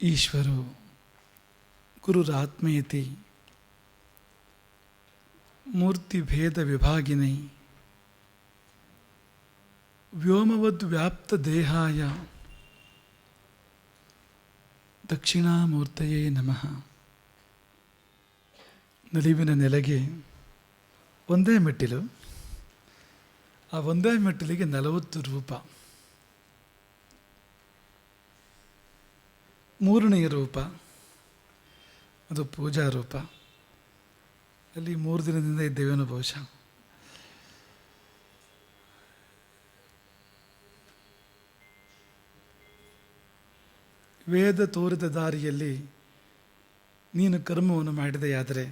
ಈಶ್ವರೋ ಗುರುರಾತ್ಮೇತಿ ಮೂರ್ತಿಭೇದ ವಿಭಾಗಿನೈ ವ್ಯೋಮವದ್ ದೇಹಾಯ ದಕ್ಷಿಣಾಮೂರ್ತಯೇ ನಮಃ. ನಲಿವಿನ ನೆಲೆಗೆ ಒಂದೇ ಮೆಟ್ಟಿಲು, ಆ ಒಂದೇ ಮೆಟ್ಟಿಲಿಗೆ 40 ರೂಪ. ಮೂರನೆಯ ರೂಪ ಅದು ಪೂಜಾ ರೂಪ. ಅಲ್ಲಿ 3 ದಿನದಿಂದ ಇದ್ದೇವೇನೋ ಬಹುಶಃ. ವೇದ ತೋರಿದ ದಾರಿಯಲ್ಲಿ ನೀನು ಕರ್ಮವನ್ನು ಮಾಡಿದೆಯಾದರೆ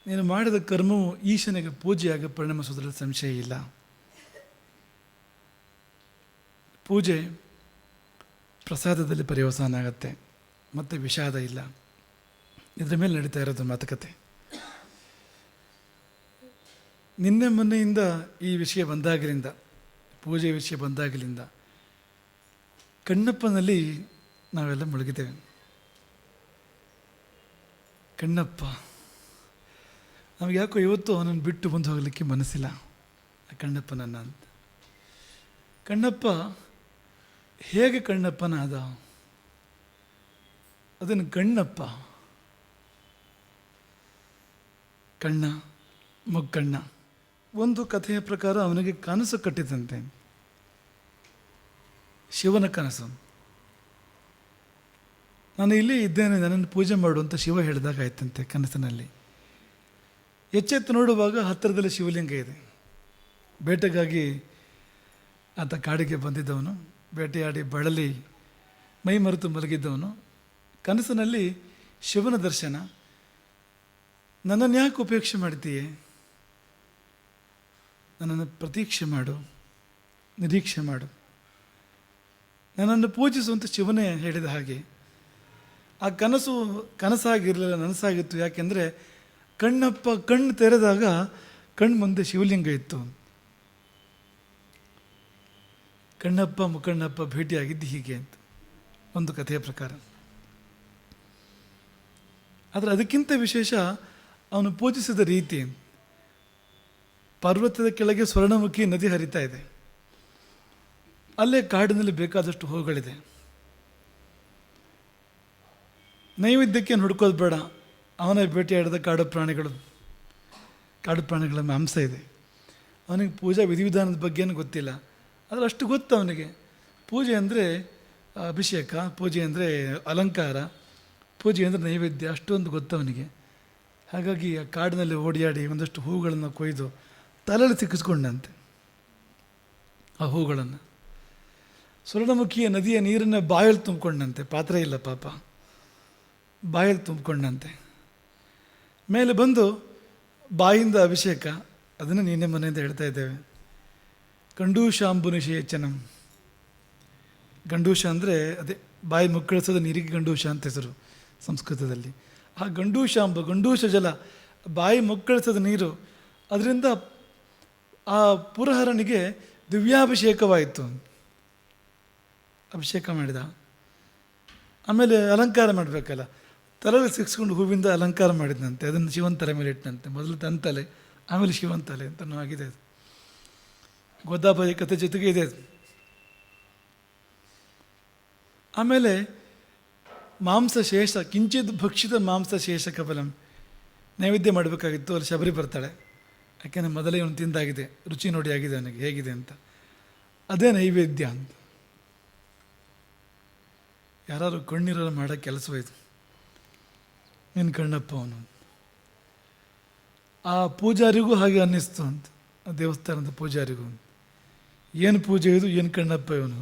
ನೀನು ಮಾಡಿದ ಕರ್ಮವು ಈಶನಿಗೆ ಪೂಜೆಯಾಗಿ ಪರಿಣಮಿಸುವುದರಲ್ಲಿ ಸಂಶಯ ಇಲ್ಲ. ಪೂಜೆ ಪ್ರಸಾದದಲ್ಲಿ ಪರ್ಯವಸಾನ ಆಗುತ್ತೆ, ಮತ್ತು ವಿಷಾದ ಇಲ್ಲ. ಇದರ ಮೇಲೆ ನಡೀತಾ ಇರೋದು ಮಾತುಕತೆ. ನಿನ್ನೆ ಮೊನ್ನೆಯಿಂದ ಈ ವಿಷಯ ಬಂದಾಗಲಿಂದ, ಪೂಜೆ ವಿಷಯ ಬಂದಾಗಲಿಂದ ಕಣ್ಣಪ್ಪನಲ್ಲಿ ನಾವೆಲ್ಲ ಮುಳುಗಿದ್ದೇವೆ. ಕಣ್ಣಪ್ಪ, ನಮಗೆ ಯಾಕೋ ಇವತ್ತು ಅವನನ್ನು ಬಿಟ್ಟು ಬಂದು ಹೋಗಲಿಕ್ಕೆ ಮನಸ್ಸಿಲ್ಲ. ಕಣ್ಣಪ್ಪನನ್ನ ಅಂತ. ಕಣ್ಣಪ್ಪ ಹೇಗೆ ಕಣ್ಣಪ್ಪನಾದ? ಅದನ್ನು ಕಣ್ಣಪ್ಪ, ಕಣ್ಣ ಮೊಗ್ಗಣ್ಣ. ಒಂದು ಕಥೆಯ ಪ್ರಕಾರ ಅವನಿಗೆ ಕನಸು ಕಟ್ಟಿದಂತೆ, ಶಿವನ ಕನಸು. ನಾನು ಇಲ್ಲೇ ಇದ್ದೇನೆ, ನನ್ನನ್ನು ಪೂಜೆ ಮಾಡು ಅಂತ ಶಿವ ಹೇಳಿದಾಗ ಆಯ್ತಂತೆ ಕನಸಿನಲ್ಲಿ. ಎಚ್ಚೆತ್ತು ನೋಡುವಾಗ ಹತ್ತಿರದಲ್ಲಿ ಶಿವಲಿಂಗ ಇದೆ. ಬೇಟೆಗಾಗಿ ಆತ ಕಾಡಿಗೆ ಬಂದಿದ್ದವನು, ಬೇಟೆಯಾಡಿ ಬಳಲಿ ಮೈ ಮರೆತು ಮಲಗಿದ್ದವನು. ಕನಸಿನಲ್ಲಿ ಶಿವನ ದರ್ಶನ. ನನ್ನನ್ನು ಯಾಕೆ ಉಪೇಕ್ಷೆ ಮಾಡ್ತೀಯೆ? ನನ್ನನ್ನು ಪ್ರತೀಕ್ಷೆ ಮಾಡು, ನಿರೀಕ್ಷೆ ಮಾಡು, ನನ್ನನ್ನು ಪೂಜಿಸುವಂತ ಶಿವನೇ ಹೇಳಿದ ಹಾಗೆ. ಆ ಕನಸು ಕನಸಾಗಿರಲಿಲ್ಲ, ನನಸಾಗಿತ್ತು. ಯಾಕೆಂದರೆ ಕಣ್ಣಪ್ಪ ಕಣ್ಣು ತೆರೆದಾಗ ಕಣ್ಣು ಮುಂದೆ ಶಿವಲಿಂಗ ಇತ್ತು. ಕಣ್ಣಪ್ಪ ಮುಖಣ್ಣಪ್ಪ ಭೇಟಿಯಾಗಿದ್ದು ಹೀಗೆ ಅಂತ ಒಂದು ಕಥೆಯ ಪ್ರಕಾರ. ಆದರೆ ಅದಕ್ಕಿಂತ ವಿಶೇಷ ಅವನು ಪೂಜಿಸಿದ ರೀತಿ. ಪರ್ವತದ ಕೆಳಗೆ ಸ್ವರ್ಣಮುಖಿ ನದಿ ಹರಿತಾ ಇದೆ. ಅಲ್ಲೇ ಕಾಡಿನಲ್ಲಿ ಬೇಕಾದಷ್ಟು ಹೂಗಳಿದೆ. ನೈವೇದ್ಯಕ್ಕೆ ಹುಡ್ಕೋದು ಬೇಡ, ಅವನ ಭೇಟಿಯಾಡಿದ ಕಾಡು ಪ್ರಾಣಿಗಳ ಮಾಂಸ ಇದೆ. ಅವನಿಗೆ ಪೂಜಾ ವಿಧಿವಿಧಾನದ ಬಗ್ಗೆನೂ ಗೊತ್ತಿಲ್ಲ. ಆದರೆ ಅಷ್ಟು ಗೊತ್ತು ಅವನಿಗೆ. ಪೂಜೆ ಅಂದರೆ ಅಭಿಷೇಕ, ಪೂಜೆ ಅಂದರೆ ಅಲಂಕಾರ, ಪೂಜೆ ಅಂದರೆ ನೈವೇದ್ಯ, ಅಷ್ಟೊಂದು ಗೊತ್ತು ಅವನಿಗೆ. ಹಾಗಾಗಿ ಆ ಕಾಡಿನಲ್ಲಿ ಓಡಿಯಾಡಿ ಒಂದಷ್ಟು ಹೂಗಳನ್ನು ಕೊಯ್ದು ತಲೆಯಲ್ಲಿ ಸಿಕ್ಕಿಸ್ಕೊಂಡಂತೆ. ಆ ಹೂಗಳನ್ನು ಸ್ವರ್ಣಮುಖಿಯ ನದಿಯ ನೀರನ್ನು ಬಾಯಲ್ಲಿ ತುಂಬಿಕೊಂಡಂತೆ. ಪಾತ್ರೆ ಇಲ್ಲ ಪಾಪ, ಬಾಯಲ್ಲಿ ತುಂಬಿಕೊಂಡಂತೆ. ಮೇಲೆ ಬಂದು ಬಾಯಿಂದ ಅಭಿಷೇಕ. ಅದನ್ನು ನಿನ್ನೆ ಮನೆಯಿಂದ ಹೇಳ್ತಾ ಇದ್ದೇವೆ. ಗಂಡೂಷಾಂಬು ನಿಷೇಚನಂ. ಗಂಡೂಷ ಅಂದರೆ ಅದೇ ಬಾಯಿ ಮುಕ್ಕಳಿಸೋದು ನೀರಿಗೆ ಗಂಡೂಷ ಅಂತ ಹೆಸರು ಸಂಸ್ಕೃತದಲ್ಲಿ. ಆ ಗಂಡೂಷಾಂಬು, ಗಂಡೂಷ ಜಲ, ಬಾಯಿ ಮುಕ್ಕಳಿಸೋದು ನೀರು. ಅದರಿಂದ ಆ ಪುರಹರನಿಗೆ ದಿವ್ಯಾಭಿಷೇಕವಾಯಿತು. ಅಭಿಷೇಕ ಮಾಡಿದ. ಆಮೇಲೆ ಅಲಂಕಾರ ಮಾಡಬೇಕಲ್ಲ, ತಲೆಯಲ್ಲಿ ಸಿಕ್ಸ್ಕೊಂಡು ಹೂವಿಂದ ಅಲಂಕಾರ ಮಾಡಿದಂತೆ. ಅದನ್ನು ಶಿವನ ತಲೆ ಮೇಲೆ ಇಟ್ಟಂತೆ. ಮೊದಲು ತನ್ನ ತಲೆ, ಆಮೇಲೆ ಶಿವನ ತಲೆ ಅಂತನೂ ಆಗಿದೆ. ಅದು ಗೋದಾಬರಿ ಕಥೆ ಜೊತೆಗೆ ಇದೆ ಅದು. ಆಮೇಲೆ ಮಾಂಸ ಶೇಷ, ಕಿಂಚಿತ್ ಭಕ್ಷಿತ ಮಾಂಸ ಶೇಷ ಕಬಲಂ. ನೈವೇದ್ಯ ಮಾಡಬೇಕಾಗಿತ್ತು. ಅಲ್ಲಿ ಶಬರಿ ಬರ್ತಾಳೆ. ಯಾಕೆಂದರೆ ಮೊದಲೇ ಇವನು ತಿಂದಾಗಿದೆ, ರುಚಿ ನೋಡಿ ಆಗಿದೆ ಅವನಿಗೆ ಹೇಗಿದೆ ಅಂತ. ಅದೇ ನೈವೇದ್ಯ ಅಂತ. ಯಾರು ಕಣ್ಣೀರಲು ಮಾಡೋ ಕೆಲಸವಾಯಿತು. ನೀನು ಕಣ್ಣಪ್ಪ ಅವನು. ಆ ಪೂಜಾರಿಗೂ ಹಾಗೆ ಅನ್ನಿಸ್ತು ಅಂತ, ಆ ದೇವಸ್ಥಾನದ ಪೂಜಾರಿಗೂ. ಏನು ಪೂಜೆ ಇದು, ಏನು ಕಣ್ಣಪ್ಪ ಇವನು.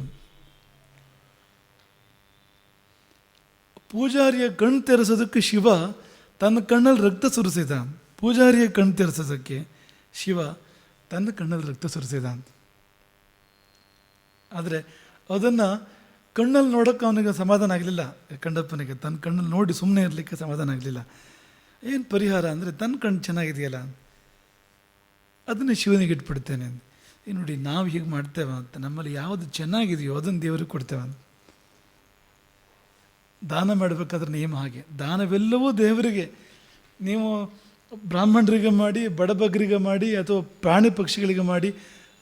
ಪೂಜಾರಿಯ ಕಣ್ಣು ತೆರೆಸೋದಕ್ಕೆ ಶಿವ ತನ್ನ ಕಣ್ಣಲ್ಲಿ ರಕ್ತ ಸುರಿಸಿದ. ಪೂಜಾರಿಯ ಕಣ್ಣು ತೆರೆಸೋದಕ್ಕೆ ಶಿವ ತನ್ನ ಕಣ್ಣಲ್ಲಿ ರಕ್ತ ಸುರಿಸಿದ ಅಂತ. ಆದರೆ ಅದನ್ನು ಕಣ್ಣಲ್ಲಿ ನೋಡೋಕ್ಕೆ ಅವನಿಗೆ ಸಮಾಧಾನ ಆಗಲಿಲ್ಲ. ಕಣ್ಣಪ್ಪನಿಗೆ ತನ್ನ ಕಣ್ಣಲ್ಲಿ ನೋಡಿ ಸುಮ್ಮನೆ ಇರಲಿಕ್ಕೆ ಸಮಾಧಾನ ಆಗಲಿಲ್ಲ. ಏನು ಪರಿಹಾರ ಅಂದರೆ, ತನ್ನ ಕಣ್ಣು ಚೆನ್ನಾಗಿದೆಯಲ್ಲ ಅದನ್ನೇ ಶಿವನಿಗೆ ಇಟ್ಬಿಡ್ತೇನೆ. ನೋಡಿ ನಾವು ಹೀಗೆ ಮಾಡ್ತೇವೆ ಅಂತ, ನಮ್ಮಲ್ಲಿ ಯಾವುದು ಚೆನ್ನಾಗಿದೆಯೋ ಅದನ್ನು ದೇವರಿಗೆ ಕೊಡ್ತೇವೆ ಅಂತ. ದಾನ ಮಾಡಬೇಕಾದ್ರೆ ನಿಯಮ ಹಾಗೆ. ದಾನವೆಲ್ಲವೂ ದೇವರಿಗೆ. ನೀವು ಬ್ರಾಹ್ಮಣರಿಗೆ ಮಾಡಿ, ಬಡಬಗರಿಗೆ ಮಾಡಿ, ಅಥವಾ ಪ್ರಾಣಿ ಪಕ್ಷಿಗಳಿಗೆ ಮಾಡಿ,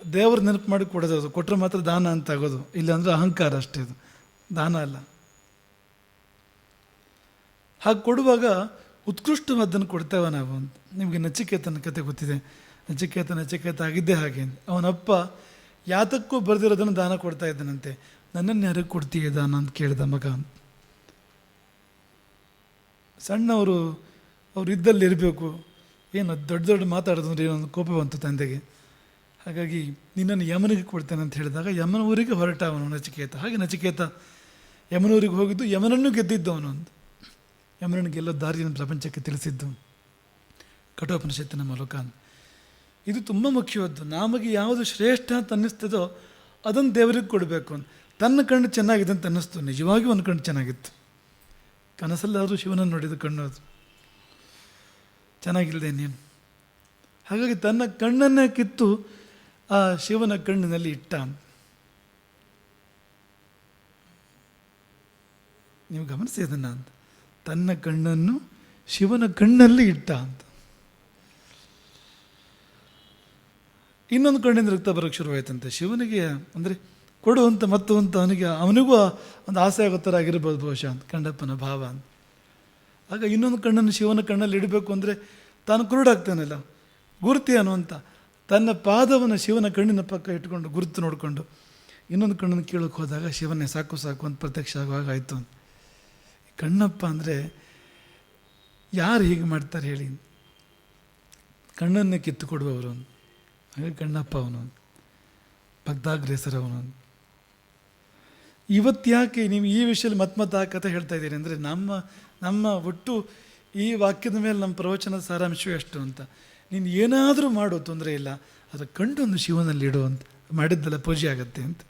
ದೇವ್ರ ನೆನಪು ಮಾಡಿ ಕೊಡೋದು. ಅದು ಕೊಟ್ಟರೆ ಮಾತ್ರ ದಾನ ಅಂತ ಆಗೋದು. ಇಲ್ಲಾಂದರೆ ಅಹಂಕಾರ ಅಷ್ಟೇ, ಇದು ದಾನ ಅಲ್ಲ. ಹಾಗೆ ಕೊಡುವಾಗ ಉತ್ಕೃಷ್ಟವಾದ್ದನ್ನು ಕೊಡ್ತೇವೆ ನಾವು ಅಂತ. ನಿಮಗೆ ನಚಿಕೇತನ ಕತೆ ಗೊತ್ತಿದೆ. ನಚಿಕೇತ ಆಗಿದ್ದೇ ಹಾಗೆ. ಅವನಪ್ಪ ಯಾತಕ್ಕೂ ಬರೆದಿರೋದನ್ನು ದಾನ ಕೊಡ್ತಾ ಇದ್ದಾನಂತೆ. ನನ್ನನ್ನು ಯಾರಿಗೆ ಕೊಡ್ತೀಯ ದಾನ ಅಂತ ಕೇಳಿದ ಮಗ. ಸಣ್ಣವರು ಅವ್ರು ಇದ್ದಲ್ಲಿ ಇರಬೇಕು, ಏನು ದೊಡ್ಡ ಮಾತಾಡೋದಂದ್ರೆ ಏನೊಂದು ಕೋಪ ಬಂತು ತಂದೆಗೆ. ಹಾಗಾಗಿ ನಿನ್ನನ್ನು ಯಮನಿಗೆ ಕೊಡ್ತೇನೆ ಅಂತ ಹೇಳಿದಾಗ ಯಮನ ಊರಿಗೆ ಹೊರಟ ಅವನು ನಚಿಕೇತ. ಹಾಗೆ ನಚಿಕೇತ ಯಮನೂರಿಗೆ ಹೋಗಿದ್ದು, ಯಮನನ್ನು ಗೆದ್ದಿದ್ದು ಅವನು ಅಂತ. ಯಮನನ್ನು ಗೆಲ್ಲೋ ದಾರಿಯನ್ನು ಪ್ರಪಂಚಕ್ಕೆ ತಿಳಿಸಿದ್ದು ಕಠೋಪನಿಷತ್ತಿನ ಮೂಲಕ. ಇದು ತುಂಬ ಮುಖ್ಯವಾದ್ದು. ನಮಗೆ ಯಾವುದು ಶ್ರೇಷ್ಠ ಅಂತ ಅನ್ನಿಸ್ತದೋ ಅದನ್ನು ದೇವರಿಗೆ ಕೊಡಬೇಕು ಅಂತ. ತನ್ನ ಕಣ್ಣು ಚೆನ್ನಾಗಿದೆ ಅಂತ ಅನ್ನಿಸ್ತು. ನಿಜವಾಗಿಯೂ ಒಂದು ಕಣ್ಣು ಚೆನ್ನಾಗಿತ್ತು. ಕನಸಲ್ಲಾದರೂ ಶಿವನನ್ನು ನೋಡಿದ ಕಣ್ಣು ಅದು ಚೆನ್ನಾಗಿಲ್ಲದೆ ನೀನು. ಹಾಗಾಗಿ ತನ್ನ ಕಣ್ಣನ್ನೇ ಕಿತ್ತು ಆ ಶಿವನ ಕಣ್ಣಿನಲ್ಲಿ ಇಟ್ಟ. ನೀವು ಗಮನಿಸಿ ಅದನ್ನು ಅಂತ. ತನ್ನ ಕಣ್ಣನ್ನು ಶಿವನ ಕಣ್ಣಲ್ಲಿ ಇಟ್ಟ ಅಂತ. ಇನ್ನೊಂದು ಕಣ್ಣಿಂದ ರಕ್ತ ಬರೋಕ್ಕೆ ಶುರುವಾಯ್ತಂತೆ ಶಿವನಿಗೆ. ಅಂದರೆ ಕೊಡುವಂತ ಮತ್ತು ಅಂತ ಅವನಿಗೂ ಒಂದು ಆಸೆ ಆಗೋ ಥರ ಆಗಿರ್ಬೋದು ಬಹುಶಃ ಅಂತ ಕಣ್ಣಪ್ಪನ ಭಾವ ಅಂತ. ಆಗ ಇನ್ನೊಂದು ಕಣ್ಣನ್ನು ಶಿವನ ಕಣ್ಣಲ್ಲಿ ಇಡಬೇಕು ಅಂದರೆ ತಾನು ಕುರುಡಾಗ್ತಾನಲ್ಲ, ಗುರುತಿ ಅನ್ನುವಂಥ ತನ್ನ ಪಾದವನ್ನು ಶಿವನ ಕಣ್ಣಿನ ಪಕ್ಕ ಇಟ್ಕೊಂಡು ಗುರುತು ನೋಡಿಕೊಂಡು ಇನ್ನೊಂದು ಕಣ್ಣನ್ನು ಕೀಳಕ್ಕೆ ಹೋದಾಗ ಶಿವನೇ ಸಾಕು ಅಂತ ಪ್ರತ್ಯಕ್ಷ ಆಗುವಾಗ ಆಯಿತು ಅಂತ. ಕಣ್ಣಪ್ಪ ಅಂದರೆ ಯಾರು ಹೀಗೆ ಮಾಡ್ತಾರೆ ಹೇಳಿ? ಕಣ್ಣನ್ನೇ ಕಿತ್ತು ಕೊಡುವವರು. ಹಾಗೆ ಕಣ್ಣಪ್ಪ ಅವನು, ಭಕ್ತಾಗ್ರೇಸರ ಅವನು. ಇವತ್ತು ಯಾಕೆ ನೀವು ಈ ವಿಷಯದಲ್ಲಿ ಮತ್ಮತ್ತ ಕಥೆ ಹೇಳ್ತಾ ಇದ್ದೀರಿ ಅಂದರೆ ನಮ್ಮ ಒಟ್ಟು ಈ ವಾಕ್ಯದ ಮೇಲೆ ನಮ್ಮ ಪ್ರವಚನದ ಸಾರಾಂಶವೇ ಅಷ್ಟು ಅಂತ. ನೀನು ಏನಾದರೂ ಮಾಡೋ ತೊಂದರೆ ಇಲ್ಲ, ಅದರ ಕಣ್ಣೊಂದು ಶಿವನಲ್ಲಿ ಇಡು ಅಂತ. ಮಾಡಿದ್ದೆಲ್ಲ ಪೂಜೆ ಆಗತ್ತೆ ಅಂತ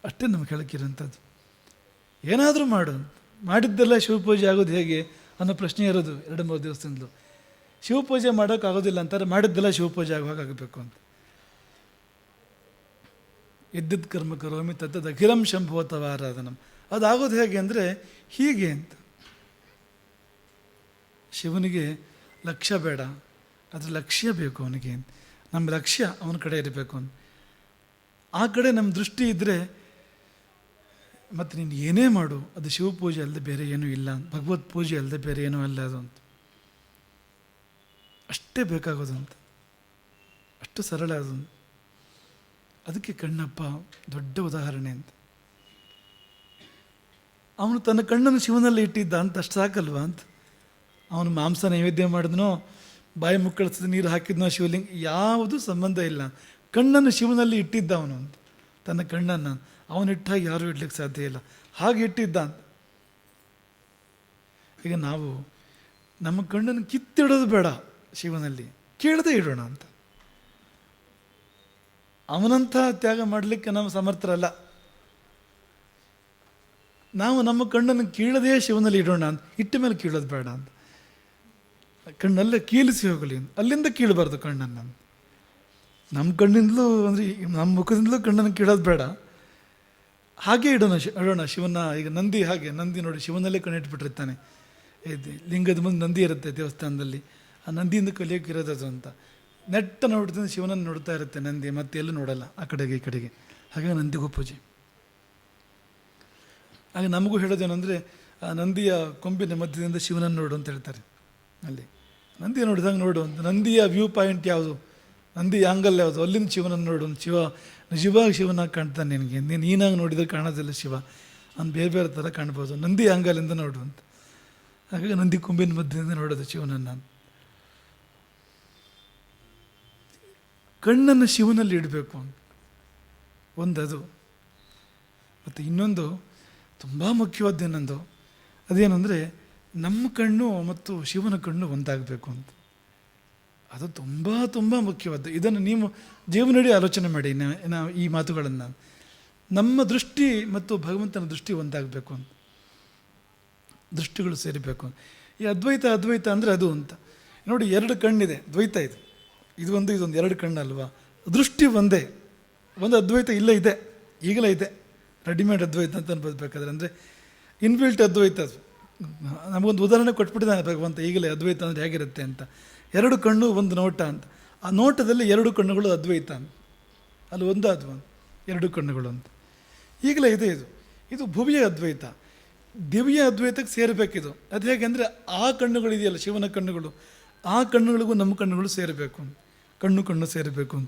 ಅಷ್ಟೇ ನಮ್ಗೆ ಹೇಳಕ್ಕಿರೋಂಥದ್ದು. ಏನಾದರೂ ಮಾಡು, ಮಾಡಿದ್ದೆಲ್ಲ ಶಿವಪೂಜೆ ಆಗೋದು ಹೇಗೆ ಅನ್ನೋ ಪ್ರಶ್ನೆ ಇರೋದು 2-3 ದಿವಸದಿಂದಲೂ. ಶಿವಪೂಜೆ ಮಾಡೋಕ್ಕಾಗೋದಿಲ್ಲ ಅಂತಾರೆ, ಮಾಡಿದ್ದೆಲ್ಲ ಶಿವಪೂಜೆ ಆಗುವಾಗ ಆಗಬೇಕು ಅಂತ. ಇದ್ದಿದ್ದು ಕರ್ಮ ಕರೋಮಿ ತತ್ತದ ಅಖಿಲಂ ಶಂಭುವತವ ಆರಾಧನಂ. ಅದಾಗೋದು ಹೇಗೆ ಅಂದರೆ ಹೀಗೆ ಅಂತ. ಶಿವನಿಗೆ ಲಕ್ಷ್ಯ ಬೇಡ, ಅದ್ರ ಲಕ್ಷ್ಯ ಬೇಕು ಅವನಿಗೆ. ನಮ್ಮ ಲಕ್ಷ್ಯ ಅವನ ಕಡೆ ಇರಬೇಕು ಅಂತ. ಆ ಕಡೆ ನಮ್ಮ ದೃಷ್ಟಿ ಇದ್ದರೆ ಮತ್ತು ನೀನು ಏನೇ ಮಾಡು ಅದು ಶಿವಪೂಜೆ ಅಲ್ಲದೆ ಬೇರೆ ಏನೂ ಇಲ್ಲ, ಭಗವತ್ ಪೂಜೆ ಅಲ್ಲದೆ ಬೇರೆ ಏನೂ ಅಲ್ಲ ಅದು ಅಂತ. ಅಷ್ಟೇ ಬೇಕಾಗೋದು ಅಂತ, ಅಷ್ಟು ಸರಳ ಅದು. ಅದಕ್ಕೆ ಕಣ್ಣಪ್ಪ ದೊಡ್ಡ ಉದಾಹರಣೆ ಅಂತ. ಅವನು ತನ್ನ ಕಣ್ಣನ್ನು ಶಿವನಲ್ಲಿ ಇಟ್ಟಿದ್ದ ಅಂತ ಅಷ್ಟು ಸಾಕಲ್ವ ಅಂತ. ಅವನು ಮಾಂಸ ನೈವೇದ್ಯ ಮಾಡಿದ್ನೋ, ಬಾಯಿ ಮುಕ್ಕಳಿಸಿದ ನೀರು ಹಾಕಿದ್ನೋ ಶಿವಲಿಂಗ, ಯಾವುದೂ ಸಂಬಂಧ ಇಲ್ಲ. ಕಣ್ಣನ್ನು ಶಿವನಲ್ಲಿ ಇಟ್ಟಿದ್ದ ಅವನು ಅಂತ. ತನ್ನ ಕಣ್ಣನ್ನು ಅವನಿಟ್ಟಾಗ ಯಾರೂ ಇಡ್ಲಿಕ್ಕೆ ಸಾಧ್ಯ ಇಲ್ಲ, ಹಾಗೆ ಇಟ್ಟಿದ್ದ ಅಂತ. ಈಗ ನಾವು ನಮ್ಮ ಕಣ್ಣನ್ನು ಕಿತ್ತಿಡೋದು ಬೇಡ, ಶಿವನಲ್ಲಿ ಕೇಳದೆ ಇಡೋಣ ಅಂತ. ಅವನಂಥ ತ್ಯಾಗ ಮಾಡಲಿಕ್ಕೆ ನಾವು ಸಮರ್ಥರಲ್ಲ. ನಾವು ನಮ್ಮ ಕಣ್ಣನ್ನು ಕೀಳದೇ ಶಿವನಲ್ಲಿ ಇಡೋಣ ಅಂತ. ಇಟ್ಟ ಮೇಲೆ ಕೀಳೋದು ಬೇಡ ಅಂತ. ಕಣ್ಣಲ್ಲೇ ಕೀಲಿಸಿ ಹೋಗಲಿ, ಅಲ್ಲಿಂದ ಕೀಳಬಾರ್ದು ಕಣ್ಣನ್ನು. ನಮ್ಮ ಕಣ್ಣಿಂದಲೂ ಅಂದರೆ ನಮ್ಮ ಮುಖದಿಂದಲೂ ಕಣ್ಣನ್ನು ಕೀಳೋದು ಬೇಡ, ಹಾಗೆ ಇಡೋಣ ಶಿವನ. ಈಗ ನಂದಿ ಹಾಗೆ, ನಂದಿ ನೋಡಿ ಶಿವನಲ್ಲೇ ಕಣ್ಣಿಟ್ಬಿಟ್ಟಿರ್ತಾನೆ. ಲಿಂಗದ ಮುಂದೆ ನಂದಿ ಇರುತ್ತೆ ದೇವಸ್ಥಾನದಲ್ಲಿ, ಆ ನಂದಿಯಿಂದ ಕಲಿಯೋಕ್ಕಿರೋದು ಅಂತ. ನೆಟ್ಟ ನೋಡ್ತೀನಿ ಶಿವನನ್ನು ನೋಡ್ತಾ ಇರುತ್ತೆ ನಂದಿ, ಮತ್ತೆ ಎಲ್ಲೂ ನೋಡಲ್ಲ ಆ ಕಡೆಗೆ ಈ ಕಡೆಗೆ. ಹಾಗೆ ನಂದಿಗೂ ಪೂಜೆ. ಹಾಗೆ ನಮಗೂ ಹೇಳೋದೇನೆಂದರೆ ಆ ನಂದಿಯ ಕೊಂಬಿನ ಮಧ್ಯದಿಂದ ಶಿವನನ್ನು ನೋಡು ಅಂತ ಹೇಳ್ತಾರೆ. ಅಲ್ಲಿ ನಂದಿ ನೋಡಿದಂಗೆ ನೋಡು ಅಂತ. ನಂದಿಯ ವ್ಯೂ ಪಾಯಿಂಟ್ ಯಾವುದು, ನಂದಿ ಆಂಗಲ್ ಯಾವುದು, ಅಲ್ಲಿಂದ ಶಿವನನ್ನು ನೋಡು. ಶಿವ ನಿಜವಾಗಿ ಶಿವನಾಗಿ ಕಾಣ್ತಾನೆ ನಿನಗೆ. ನೀನು ನೀನಾಗಿ ನೋಡಿದರೆ ಕಾಣೋದಿಲ್ಲ ಶಿವ, ಅಂತ ಬೇರೆ ಬೇರೆ ಥರ ಕಾಣ್ಬೋದು. ನಂದಿ ಆಂಗಲಿಂದ ನೋಡು ಅಂತ. ಹಾಗಾಗಿ ನಂದಿ ಕೊಂಬಿನ ಮಧ್ಯದಿಂದ ನೋಡೋದು ಶಿವನನ್ನು. ಕಣ್ಣನ್ನು ಶಿವನಲ್ಲಿ ಇಡಬೇಕು ಒಂದದು. ಮತ್ತು ಇನ್ನೊಂದು ತುಂಬ ಮುಖ್ಯವಾದ್ದೇನೊಂದು, ಅದೇನೆಂದರೆ ನಮ್ಮ ಕಣ್ಣು ಮತ್ತು ಶಿವನ ಕಣ್ಣು ಒಂದಾಗಬೇಕು ಅಂತ. ಅದು ತುಂಬ ತುಂಬ ಮುಖ್ಯವಾದ್ದು. ಇದನ್ನು ನೀವು ಜೀವನಡಿ ಆಲೋಚನೆ ಮಾಡಿ. ನಾವು ಈ ಮಾತುಗಳನ್ನು, ನಮ್ಮ ದೃಷ್ಟಿ ಮತ್ತು ಭಗವಂತನ ದೃಷ್ಟಿ ಒಂದಾಗಬೇಕು ಅಂತ, ದೃಷ್ಟಿಗಳು ಸೇರಿಬೇಕು. ಈ ಅದ್ವೈತ ಅಂದರೆ ಅದು ಅಂತ ನೋಡಿ. 2 ಕಣ್ಣಿದೆ, ದ್ವೈತ ಇದು, ಇದೊಂದು 2 ಕಣ್ಣಲ್ವಾ. ದೃಷ್ಟಿ ಒಂದೇ, ಒಂದು ಅದ್ವೈತ ಇಲ್ಲೇ ಇದೆ, ಈಗಲೇ ಇದೆ. ರೆಡಿಮೇಡ್ ಅದ್ವೈತ ಅಂತ ಅನ್ಬೋದು ಬೇಕಾದ್ರೆ, ಅಂದರೆ ಇನ್ಬಿಲ್ಟ್ ಅದ್ವೈತ ಅದು. ನಮಗೊಂದು ಉದಾಹರಣೆ ಕೊಟ್ಬಿಟ್ಟಿದ್ದಾನೆ ಭಗವಂತ ಈಗಲೇ ಅದ್ವೈತ ಅಂದರೆ ಹೇಗಿರುತ್ತೆ ಅಂತ. ಎರಡು ಕಣ್ಣು ಒಂದು ನೋಟ ಅಂತ. ಆ ನೋಟದಲ್ಲಿ ಎರಡು ಕಣ್ಣುಗಳು ಅದ್ವೈತ ಅಂತ, ಅಲ್ಲಿ ಒಂದು ಅದ್ವ ಎರಡು ಕಣ್ಣುಗಳು ಅಂತ ಈಗಲೇ ಇದೆ. ಇದು ಭುವಿಯ ಅದ್ವೈತ. ದಿವ್ಯ ಅದ್ವೈತಕ್ಕೆ ಸೇರಬೇಕಿದು. ಅದು ಹೇಗೆ ಅಂದರೆ ಆ ಕಣ್ಣುಗಳಿದೆಯಲ್ಲ ಶಿವನ ಕಣ್ಣುಗಳು, ಆ ಕಣ್ಣುಗಳಿಗೂ ನಮ್ಮ ಕಣ್ಣುಗಳು ಸೇರಬೇಕು. ಕಣ್ಣು ಸೇರಬೇಕು.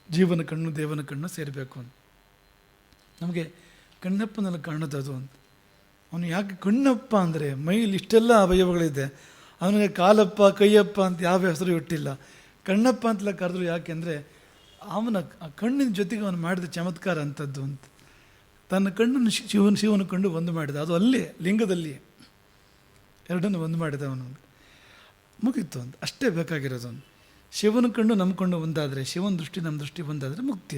ಜೀವನ ಕಣ್ಣು ದೇವನ ಕಣ್ಣು ಸೇರಬೇಕು ಅಂತ. ನಮಗೆ ಕಣ್ಣಪ್ಪನಲ್ಲಿ ಕಾಣೋದು ಅಂತ. ಅವನು ಯಾಕೆ ಕಣ್ಣಪ್ಪ ಅಂದರೆ ಮೈಲಿ ಇಷ್ಟೆಲ್ಲ ಅವಯವಗಳಿದೆ, ಅವನಿಗೆ ಕಾಲಪ್ಪ ಕೈಯಪ್ಪ ಅಂತ ಯಾವ ಹೆಸರು ಇಟ್ಟಿಲ್ಲ. ಕಣ್ಣಪ್ಪ ಅಂತೆಲ್ಲ ಕರೆದ್ರು ಯಾಕೆಂದರೆ ಅವನ ಆ ಕಣ್ಣಿನ ಜೊತೆಗೆ ಅವನು ಮಾಡಿದ ಚಮತ್ಕಾರ ಅಂಥದ್ದು ಅಂತ. ತನ್ನ ಕಣ್ಣನ್ನು ಶಿವನ ಕಂಡು ಒಂದು ಮಾಡಿದ, ಅದು ಅಲ್ಲೇ ಲಿಂಗದಲ್ಲಿ ಎರಡನ್ನು ಒಂದು ಮಾಡಿದ ಅವನು. ಮುಗೀತು ಅಂತ. ಅಷ್ಟೇ ಬೇಕಾಗಿರೋದು. ಅವನು ಶಿವನ ಕಣ್ಣು ನಮ್ಮ ಕಣ್ಣು ಒಂದಾದರೆ, ಶಿವನ ದೃಷ್ಟಿ ನಮ್ಮ ದೃಷ್ಟಿ ಒಂದಾದರೆ ಮುಕ್ತಿ.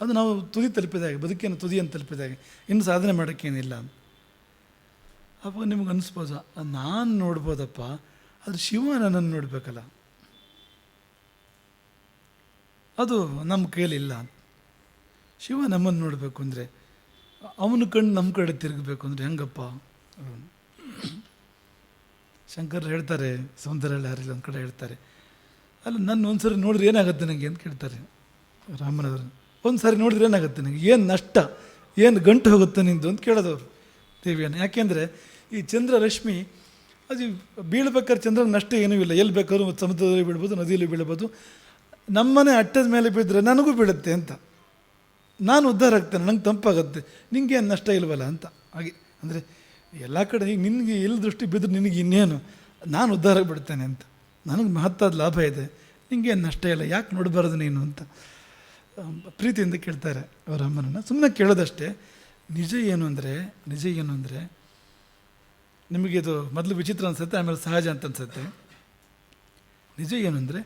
ಅದು ನಾವು ತುದಿ ತಲುಪಿದಾಗೆ, ಬದುಕಿನ ತುದಿಯನ್ನು ತಲುಪಿದಾಗೆ, ಇನ್ನು ಸಾಧನೆ ಮಾಡೋಕ್ಕೇನಿಲ್ಲ ಅಂತ. ಅವಾಗ ನಿಮ್ಗೆ ಅನಿಸ್ಬೋದು, ನಾನು ನೋಡ್ಬೋದಪ್ಪ, ಆದರೆ ಶಿವ ನನ್ನನ್ನು ನೋಡಬೇಕಲ್ಲ, ಅದು ನಮ್ಮ ಕೈಲಿಲ್ಲ ಅಂತ. ಶಿವ ನಮ್ಮನ್ನು ನೋಡಬೇಕು ಅಂದರೆ, ಅವನ ಕಣ್ಣು ನಮ್ಮ ಕಡೆ ತಿರುಗಬೇಕು ಅಂದರೆ ಹೆಂಗಪ್ಪ? ಶಂಕರ್ ಹೇಳ್ತಾರೆ, ಸೌಂದರ್ಯಲಹರಿಯಲ್ಲಿ ಒಂದು ಕಡೆ ಹೇಳ್ತಾರೆ, ಅಲ್ಲ ನನ್ನ ಒಂದು ಸರಿ ನೋಡಿದ್ರೆ ಏನಾಗುತ್ತೆ ನನಗೆ ಅಂತ ಕೇಳ್ತಾರೆ ರಾಮನವರು. ಒಂದು ಸಾರಿ ನೋಡಿದ್ರೆ ಏನಾಗುತ್ತೆ ನನಗೆ, ಏನು ನಷ್ಟ, ಏನು ಗಂಟು ಹೋಗುತ್ತೆ ನಿಂದು ಅಂತ ಕೇಳೋದವರು ದೇವಿಯನ್ನು. ಯಾಕೆಂದರೆ ಈ ಚಂದ್ರ ರಶ್ಮಿ ಅದು ಬೀಳ್ಬೇಕಾದ್ರೆ ಚಂದ್ರನ ನಷ್ಟ ಏನೂ ಇಲ್ಲ. ಎಲ್ಲಿ ಬೇಕಾದ್ರೂ ಸಮುದ್ರದಲ್ಲಿ ಬೀಳ್ಬೋದು, ನದಿಯಲ್ಲಿ ಬೀಳ್ಬೋದು. ನಮ್ಮನೆ ಅಟ್ಟದ ಮೇಲೆ ಬಿದ್ದರೆ ನನಗೂ ಬೀಳುತ್ತೆ ಅಂತ, ನಾನು ಉದ್ಧಾರ ಆಗ್ತೇನೆ, ನಂಗೆ ತಂಪಾಗುತ್ತೆ, ನಿಂಗೆ ಏನು ನಷ್ಟ ಇಲ್ವಲ್ಲ ಅಂತ. ಹಾಗೆ ಅಂದರೆ ಎಲ್ಲ ಕಡೆ ಈಗ ನಿನಗೆ ಎಲ್ಲಿ ದೃಷ್ಟಿ ಬಿದ್ದರೆ ನಿನಗೆ ಇನ್ನೇನು, ನಾನು ಉದ್ಧಾರ ಬಿಡ್ತೇನೆ ಅಂತ, ನನಗೆ ಮಹತ್ತಾದ ಲಾಭ ಇದೆ, ನಿಂಗೇನು ನಷ್ಟ ಇಲ್ಲ, ಯಾಕೆ ನೋಡಬಾರ್ದು ನೀನು ಅಂತ ಪ್ರೀತಿಯಿಂದ ಕೇಳ್ತಾರೆ ಅವರ ಅಮ್ಮನನ್ನು. ಸುಮ್ಮನೆ ಕೇಳೋದಷ್ಟೇ. ನಿಜ ಏನು ಅಂದರೆ ನಿಮಗೆ ಇದು ಮೊದಲು ವಿಚಿತ್ರ ಅನಿಸುತ್ತೆ, ಆಮೇಲೆ ಸಹಜ ಅಂತ ಅನಿಸುತ್ತೆ. ನಿಜ ಏನು ಅಂದರೆ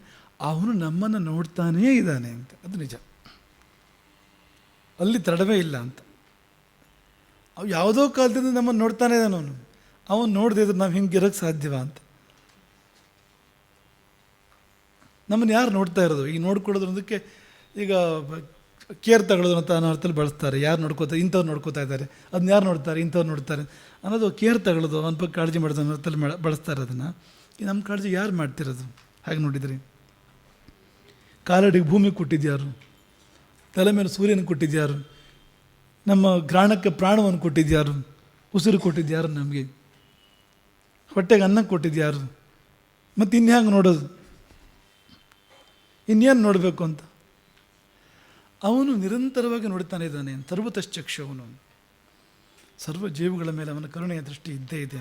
ಅವನು ನಮ್ಮನ್ನು ನೋಡ್ತಾನೇ ಇದ್ದಾನೆ ಅಂತ, ಅದು ನಿಜ. ಅಲ್ಲಿ ತಡವೇ ಇಲ್ಲ ಅಂತ. ಅವು ಯಾವುದೋ ಕಾಲದಿಂದ ನಮ್ಮನ್ನು ನೋಡ್ತಾನೆ ಇದ್ದಾನೆ ಅವನು ನೋಡದೇ ಇದ್ರೆ ನಾವು ಹಿಂಗಿರೋಕ್ಕೆ ಸಾಧ್ಯವ ಅಂತ. ನಮ್ಮನ್ನು ಯಾರು ನೋಡ್ತಾ ಇರೋದು? ಈಗ ನೋಡ್ಕೊಳ್ಳೋದ್ರದಕ್ಕೆ ಈಗ ಕೇರ್ ತಗೊಳ್ಳೋದು ಅಂತ ಅನ್ನೋ ಅರ್ಥದಲ್ಲಿ ಬಳಸ್ತಾರೆ. ಯಾರು ನೋಡ್ಕೋತಾರೆ? ಇಂಥವ್ರು ನೋಡ್ಕೋತಾ ಇದ್ದಾರೆ. ಅದನ್ನ ಯಾರು ನೋಡ್ತಾರೆ? ಇಂಥವ್ರು ನೋಡ್ತಾರೆ ಅನ್ನೋದು ಕೇರ್ ತಗೊಳ್ಳೋದು, ಅವನ ಬಗ್ಗೆ ಕಾಳಜಿ ಮಾಡೋದು ಅನ್ನೋ ಅರ್ಥದಲ್ಲಿ ಬಳಸ್ತಾರೆ ಅದನ್ನು. ಈ ನಮ್ಮ ಕಾಳಜಿ ಯಾರು ಮಾಡ್ತಿರೋದು? ಹಾಗೆ ನೋಡಿದ್ರಿ, ಕಾಲಡಿಗೆ ಭೂಮಿ ಕೊಟ್ಟಿದ್ಯಾರು? ತಲೆ ಮೇಲೆ ಸೂರ್ಯನ ಕೊಟ್ಟಿದ್ಯಾರು? ನಮ್ಮ ಗ್ರಾಣಕ್ಕೆ ಪ್ರಾಣವನ್ನು ಕೊಟ್ಟಿದ್ಯಾರು? ಉಸಿರು ಕೊಟ್ಟಿದ್ಯಾರು? ನಮಗೆ ಹೊಟ್ಟೆಗೆ ಅನ್ನ ಕೊಟ್ಟಿದ್ಯಾರು? ಮತ್ತು ಇನ್ಹ್ಯಾಂಗೆ ನೋಡೋದು? ಇನ್ನೇನು ನೋಡಬೇಕು ಅಂತ ಅವನು ನಿರಂತರವಾಗಿ ನೋಡ್ತಾನೆ ಇದ್ದಾನೆ. ಸರ್ವತಶ್ಚಕ್ಷುವನು, ಸರ್ವ ಜೀವಗಳ ಮೇಲೆ ಅವನ ಕರುಣೆಯ ದೃಷ್ಟಿ ಇದ್ದೇ ಇದೆ.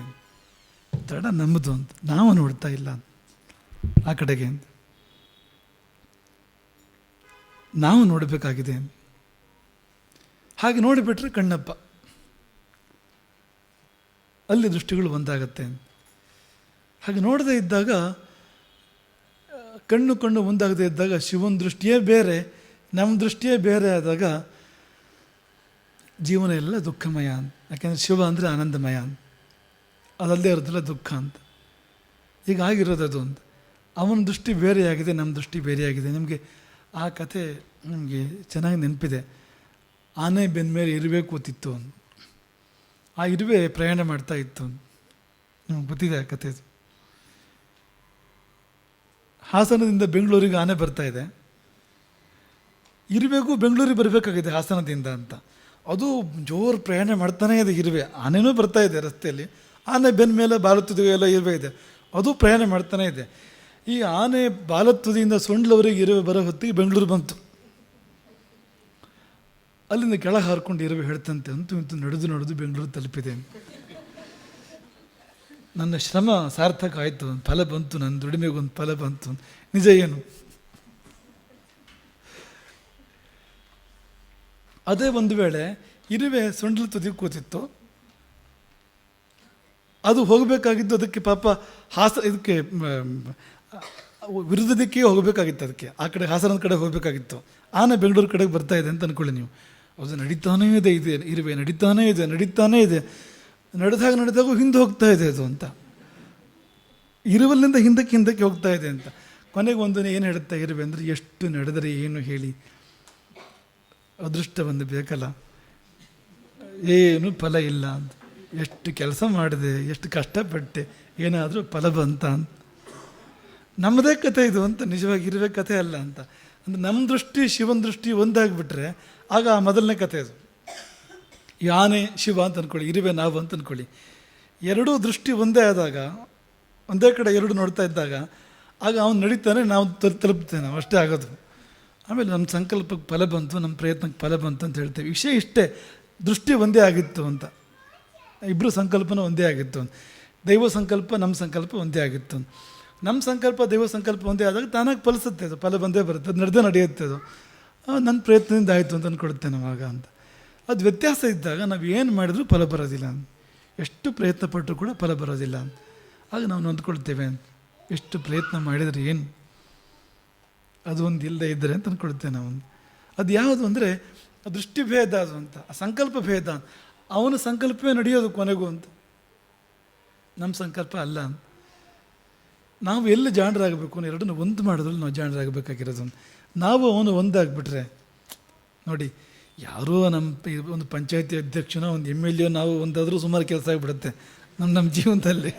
ತಡ ನಮ್ಮದು ಅಂತ ನಾವು ನೋಡ್ತಾ ಇಲ್ಲ ಆ ಕಡೆಗೆ ಅಂತ. ನಾವು ನೋಡಬೇಕಾಗಿದೆ. ಹಾಗೆ ನೋಡಿಬಿಟ್ರೆ ಕಣ್ಣಪ್ಪ, ಅಲ್ಲಿ ದೃಷ್ಟಿಗಳು ಒಂದಾಗತ್ತೆ. ಹಾಗೆ ನೋಡದೇ ಇದ್ದಾಗ, ಕಣ್ಣು ಒಂದಾಗದೇ ಇದ್ದಾಗ ಶಿವನ ದೃಷ್ಟಿಯೇ ಬೇರೆ, ನಮ್ಮ ದೃಷ್ಟಿಯೇ ಬೇರೆ ಆದಾಗ ಜೀವನ ಎಲ್ಲ ದುಃಖಮಯ ಅಂತ. ಯಾಕೆಂದರೆ ಶಿವ ಅಂದರೆ ಆನಂದಮಯ ಅಂತ, ಅದಲ್ಲದೆ ಇರೋದಿಲ್ಲ ದುಃಖ ಅಂತ. ಈಗ ಆಗಿರೋದು ಅಂತ. ಅವನ ದೃಷ್ಟಿ ಬೇರೆಯಾಗಿದೆ, ನಮ್ಮ ದೃಷ್ಟಿ ಬೇರೆಯಾಗಿದೆ. ನಿಮಗೆ ಆ ಕಥೆ ನಿಮಗೆ ಚೆನ್ನಾಗಿ ನೆನಪಿದೆ. ಆನೆ ಬೆನ್ನ ಮೇಲೆ ಇರುವೆ ಕೂತಿತ್ತು. ಆ ಇರುವೆ ಪ್ರಯಾಣ ಮಾಡ್ತಾ ಇತ್ತು. ನಿಮ್ಗೆ ಗೊತ್ತಿದೆ ಆ ಕಥೆ. ಹಾಸನದಿಂದ ಬೆಂಗಳೂರಿಗೆ ಆನೆ ಬರ್ತಾ ಇದೆ. ಇರುವೆಗೂ ಬೆಂಗಳೂರಿಗೆ ಬರಬೇಕಾಗಿದೆ ಹಾಸನದಿಂದ ಅಂತ. ಅದು ಜೋರು ಪ್ರಯಾಣ ಮಾಡ್ತಾನೇ ಇದೆ ಇರುವೆ. ಆನೆನೂ ಬರ್ತಾ ಇದೆ ರಸ್ತೆಯಲ್ಲಿ, ಆನೆ ಬೆನ್ನ ಮೇಲೆ ಬಾಲತ್ತುದಿಗೆ ಎಲ್ಲ ಇರುವೆ ಇದೆ, ಅದು ಪ್ರಯಾಣ ಮಾಡ್ತಾನೇ ಇದೆ. ಈ ಆನೆ ಬಾಲತ್ತುದಿಯಿಂದ ಸೊಂಡ್ಲವರೆಗೆ ಇರುವೆ ಬರೋ ಹೊತ್ತಿಗೆ ಬೆಂಗಳೂರು ಬಂತು. ಅಲ್ಲಿಂದ ಕೆಳಗೆ ಹಾರ್ಕೊಂಡು ಇರುವೆ ಹೇಳ್ತಂತೆ, ಅಂತೂ ನಡೆದು ಬೆಂಗಳೂರು ತಲುಪಿದೆ. ನನ್ನ ಶ್ರಮ ಸಾರ್ಥಕ ಆಯಿತು, ಫಲ ಬಂತು, ನನ್ನ ದುಡಿಮೆಗೊಂದು ಫಲ ಬಂತು. ನಿಜ ಏನು? ಅದೇ ಒಂದು ವೇಳೆ ಇರುವೆ ಸೊಂಡ್ಲ ತುದಿ ಕೂತಿತ್ತು, ಅದು ಹೋಗಬೇಕಾಗಿದ್ದು ಅದಕ್ಕೆ ಪಾಪ ಇದಕ್ಕೆ ವಿರುದ್ಧ ದಿಕ್ಕಿಗೆ ಹೋಗಬೇಕಾಗಿತ್ತು. ಅದಕ್ಕೆ ಆ ಕಡೆ ಹಾಸನದ ಕಡೆ ಹೋಗಬೇಕಾಗಿತ್ತು. ಆನೆ ಬೆಂಗಳೂರು ಕಡೆಗೆ ಬರ್ತಾ ಇದೆ ಅಂತ ಅಂದ್ಕೊಳ್ಳಿ ನೀವು. ಅದು ನಡೀತಾನೇ ಇದೆ, ಇರುವೆ ನಡೀತಾನೇ ಇದೆ. ನಡೆದಾಗೂ ಹಿಂದೆ ಹೋಗ್ತಾ ಇದೆ ಅದು ಅಂತ. ಇರುವಲ್ಲಿಂದ ಹಿಂದಕ್ಕೆ ಹೋಗ್ತಾ ಇದೆ ಅಂತ. ಕೊನೆಗೆ ಒಂದು ಏನು ಹೇಳುತ್ತಾ ಇರುವೆ ಅಂದರೆ, ಎಷ್ಟು ನಡೆದರೆ ಏನು ಹೇಳಿ, ಅದೃಷ್ಟ ಒಂದು ಬೇಕಲ್ಲ, ಏನು ಫಲ ಇಲ್ಲ ಅಂತ. ಎಷ್ಟು ಕೆಲಸ ಮಾಡಿದೆ, ಎಷ್ಟು ಕಷ್ಟಪಟ್ಟೆ, ಏನಾದರೂ ಫಲ ಬಂತ ಅಂತ. ನಮ್ಮದೇ ಕಥೆ ಇದು ಅಂತ, ನಿಜವಾಗಿ ಇರುವೆ ಕಥೆ ಅಲ್ಲ ಅಂತ. ಅಂದರೆ ನಮ್ಮ ದೃಷ್ಟಿ ಶಿವನ ದೃಷ್ಟಿ ಒಂದಾಗಿಬಿಟ್ರೆ ಆಗ ಆ ಮೊದಲನೇ ಕಥೆ ಅದು. ಈ ಆನೆ ಶಿವ ಅಂತ ಅಂದ್ಕೊಳ್ಳಿ, ಇರುವೆ ನಾವು ಅಂತ ಅಂದ್ಕೊಳ್ಳಿ. ಎರಡೂ ದೃಷ್ಟಿ ಒಂದೇ ಆದಾಗ, ಒಂದೇ ಕಡೆ ಎರಡು ನೋಡ್ತಾ ಇದ್ದಾಗ ಆಗ ಅವನು ನಡೀತಾನೆ, ನಾವು ತಲುಪ್ತೇವೆ, ನಾವು ಅಷ್ಟೇ ಆಗೋದು. ಆಮೇಲೆ ನಮ್ಮ ಸಂಕಲ್ಪಕ್ಕೆ ಫಲ ಬಂತು, ನಮ್ಮ ಪ್ರಯತ್ನಕ್ಕೆ ಫಲ ಬಂತು ಅಂತ ಹೇಳ್ತೇವೆ. ವಿಷಯ ಇಷ್ಟೇ, ದೃಷ್ಟಿ ಒಂದೇ ಆಗಿತ್ತು ಅಂತ, ಇಬ್ಬರು ಸಂಕಲ್ಪನೂ ಒಂದೇ ಆಗಿತ್ತು. ದೈವ ಸಂಕಲ್ಪ ನಮ್ಮ ಸಂಕಲ್ಪ ಒಂದೇ ಆಗಿತ್ತು. ನಮ್ಮ ಸಂಕಲ್ಪ ದೈವ ಸಂಕಲ್ಪ ಒಂದೇ ಆದಾಗ ತಾನಾಗಿ ಫಲಿಸುತ್ತೆ, ಅದು ಫಲ ಬಂದೇ ಬರುತ್ತೆ, ಅದು ನಡೆಯುತ್ತೆ. ಅದು ನನ್ನ ಪ್ರಯತ್ನದಿಂದ ಆಯಿತು ಅಂತ ಅಂದ್ಕೊಡುತ್ತೆ ನಾವಾಗ ಅಂತ. ಅದು ವ್ಯತ್ಯಾಸ ಇದ್ದಾಗ ನಾವು ಏನು ಮಾಡಿದ್ರೂ ಫಲ ಬರೋದಿಲ್ಲ ಅಂತ, ಎಷ್ಟು ಪ್ರಯತ್ನ ಪಟ್ಟರೂ ಕೂಡ ಫಲ ಬರೋದಿಲ್ಲ ಅಂತ. ಆಗ ನಾವು ನೊಂದ್ಕೊಳ್ತೇವೆ ಅಂತ, ಎಷ್ಟು ಪ್ರಯತ್ನ ಮಾಡಿದರೆ ಏನು, ಅದು ಒಂದು ಇಲ್ಲದೆ ಇದ್ದರೆ ಅಂತ ಅಂದ್ಕೊಳ್ತೇವೆ ನಾವು. ಅದು ಯಾವುದು ಅಂದರೆ ದೃಷ್ಟಿ ಭೇದ ಅದು ಅಂತ, ಆ ಸಂಕಲ್ಪ ಭೇದ. ಅವನ ಸಂಕಲ್ಪವೇ ನಡೆಯೋದು ಕೊನೆಗೂ ಅಂತ, ನಮ್ಮ ಸಂಕಲ್ಪ ಅಲ್ಲ ಅಂತ. ನಾವು ಎಲ್ಲಿ ಜಾಣರಾಗಬೇಕು ಅನ್ನೋ ಎರಡನ್ನು ಒಂದು ಮಾಡೋದ್ರಲ್ಲಿ ನಾವು ಜಾಣರಾಗಬೇಕಾಗಿರೋದು. ನಾವು ಅವನು ಒಂದಾಗ್ಬಿಟ್ರೆ ನೋಡಿ, ಯಾರೋ ನಮ್ಮ ಒಂದು ಪಂಚಾಯತಿ ಅಧ್ಯಕ್ಷನೋ ಒಂದು MLA ನಾವು ಒಂದಾದರೂ ಸುಮಾರು ಕೆಲಸ ಆಗಿಬಿಡುತ್ತೆ ನಮ್ಮ ಜೀವನದಲ್ಲಿ.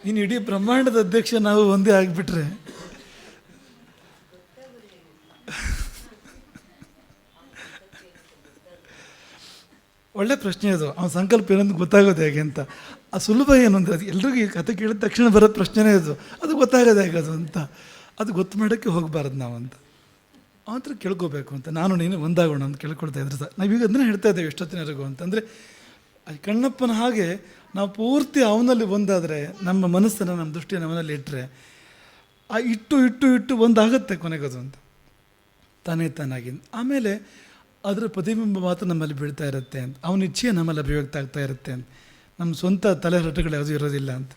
ಇನ್ನು ಇಡೀ ಬ್ರಹ್ಮಾಂಡದ ಅಧ್ಯಕ್ಷ ನಾವು ಒಂದೇ ಆಗಿಬಿಟ್ರೆ ಒಳ್ಳೆ ಪ್ರಶ್ನೆ ಅದು. ಅವನ ಸಂಕಲ್ಪ ಏನಂತ ಗೊತ್ತಾಗೋದು ಹೇಗೆ ಅಂತ. ಆ ಸುಲಭ ಏನು ಅಂದರೆ, ಅದು ಎಲ್ರಿಗೂ ಈ ಕತೆ ಕೇಳಿದ ತಕ್ಷಣ ಬರೋ ಪ್ರಶ್ನೆನೇ ಅದು ಗೊತ್ತಾಗೋದು ಹೇಗೆ ಅದು ಅಂತ. ಅದು ಗೊತ್ತು ಮಾಡೋಕ್ಕೆ ಹೋಗಬಾರ್ದು ನಾವು ಅಂತ, ಅವತ್ರ ಕೇಳ್ಕೋಬೇಕು ಅಂತ. ನಾನು ನೀನು ಒಂದಾಗೋಣ ಅಂತ ಕೇಳ್ಕೊಳ್ತಾ ಇದ್ರೆ ಸರ್, ನಾವೀಗ ಅದನ್ನೇ ಹೇಳ್ತಾ ಇದ್ದೇವೆ ಎಷ್ಟೊತ್ತಿನವರೆಗೂ ಅಂತಂದರೆ, ಕಣ್ಣಪ್ಪನ ಹಾಗೆ ನಾವು ಪೂರ್ತಿ ಅವನಲ್ಲಿ ಒಂದಾದರೆ, ನಮ್ಮ ಮನಸ್ಸನ್ನು ನಮ್ಮ ದೃಷ್ಟಿಯನ್ನು ಅವನಲ್ಲಿ ಇಟ್ಟರೆ ಆ ಇಟ್ಟು ಒಂದಾಗುತ್ತೆ ಕೊನೆಗದು ಅಂತ, ತಾನಾಗಿ. ಆಮೇಲೆ ಅದರ ಪ್ರತಿಬಿಂಬ ಮಾತ್ರ ನಮ್ಮಲ್ಲಿ ಬೀಳ್ತಾ ಇರುತ್ತೆ ಅಂತ, ಅವನ ಇಚ್ಛೆ ನಮ್ಮಲ್ಲಿ ಅಭಿವ್ಯಕ್ತ ಆಗ್ತಾ ಇರುತ್ತೆ ಅಂತ. ನಮ್ಮ ಸ್ವಂತ ತಲೆಹರಟುಗಳು ಯಾವುದೂ ಇರೋದಿಲ್ಲ ಅಂತ,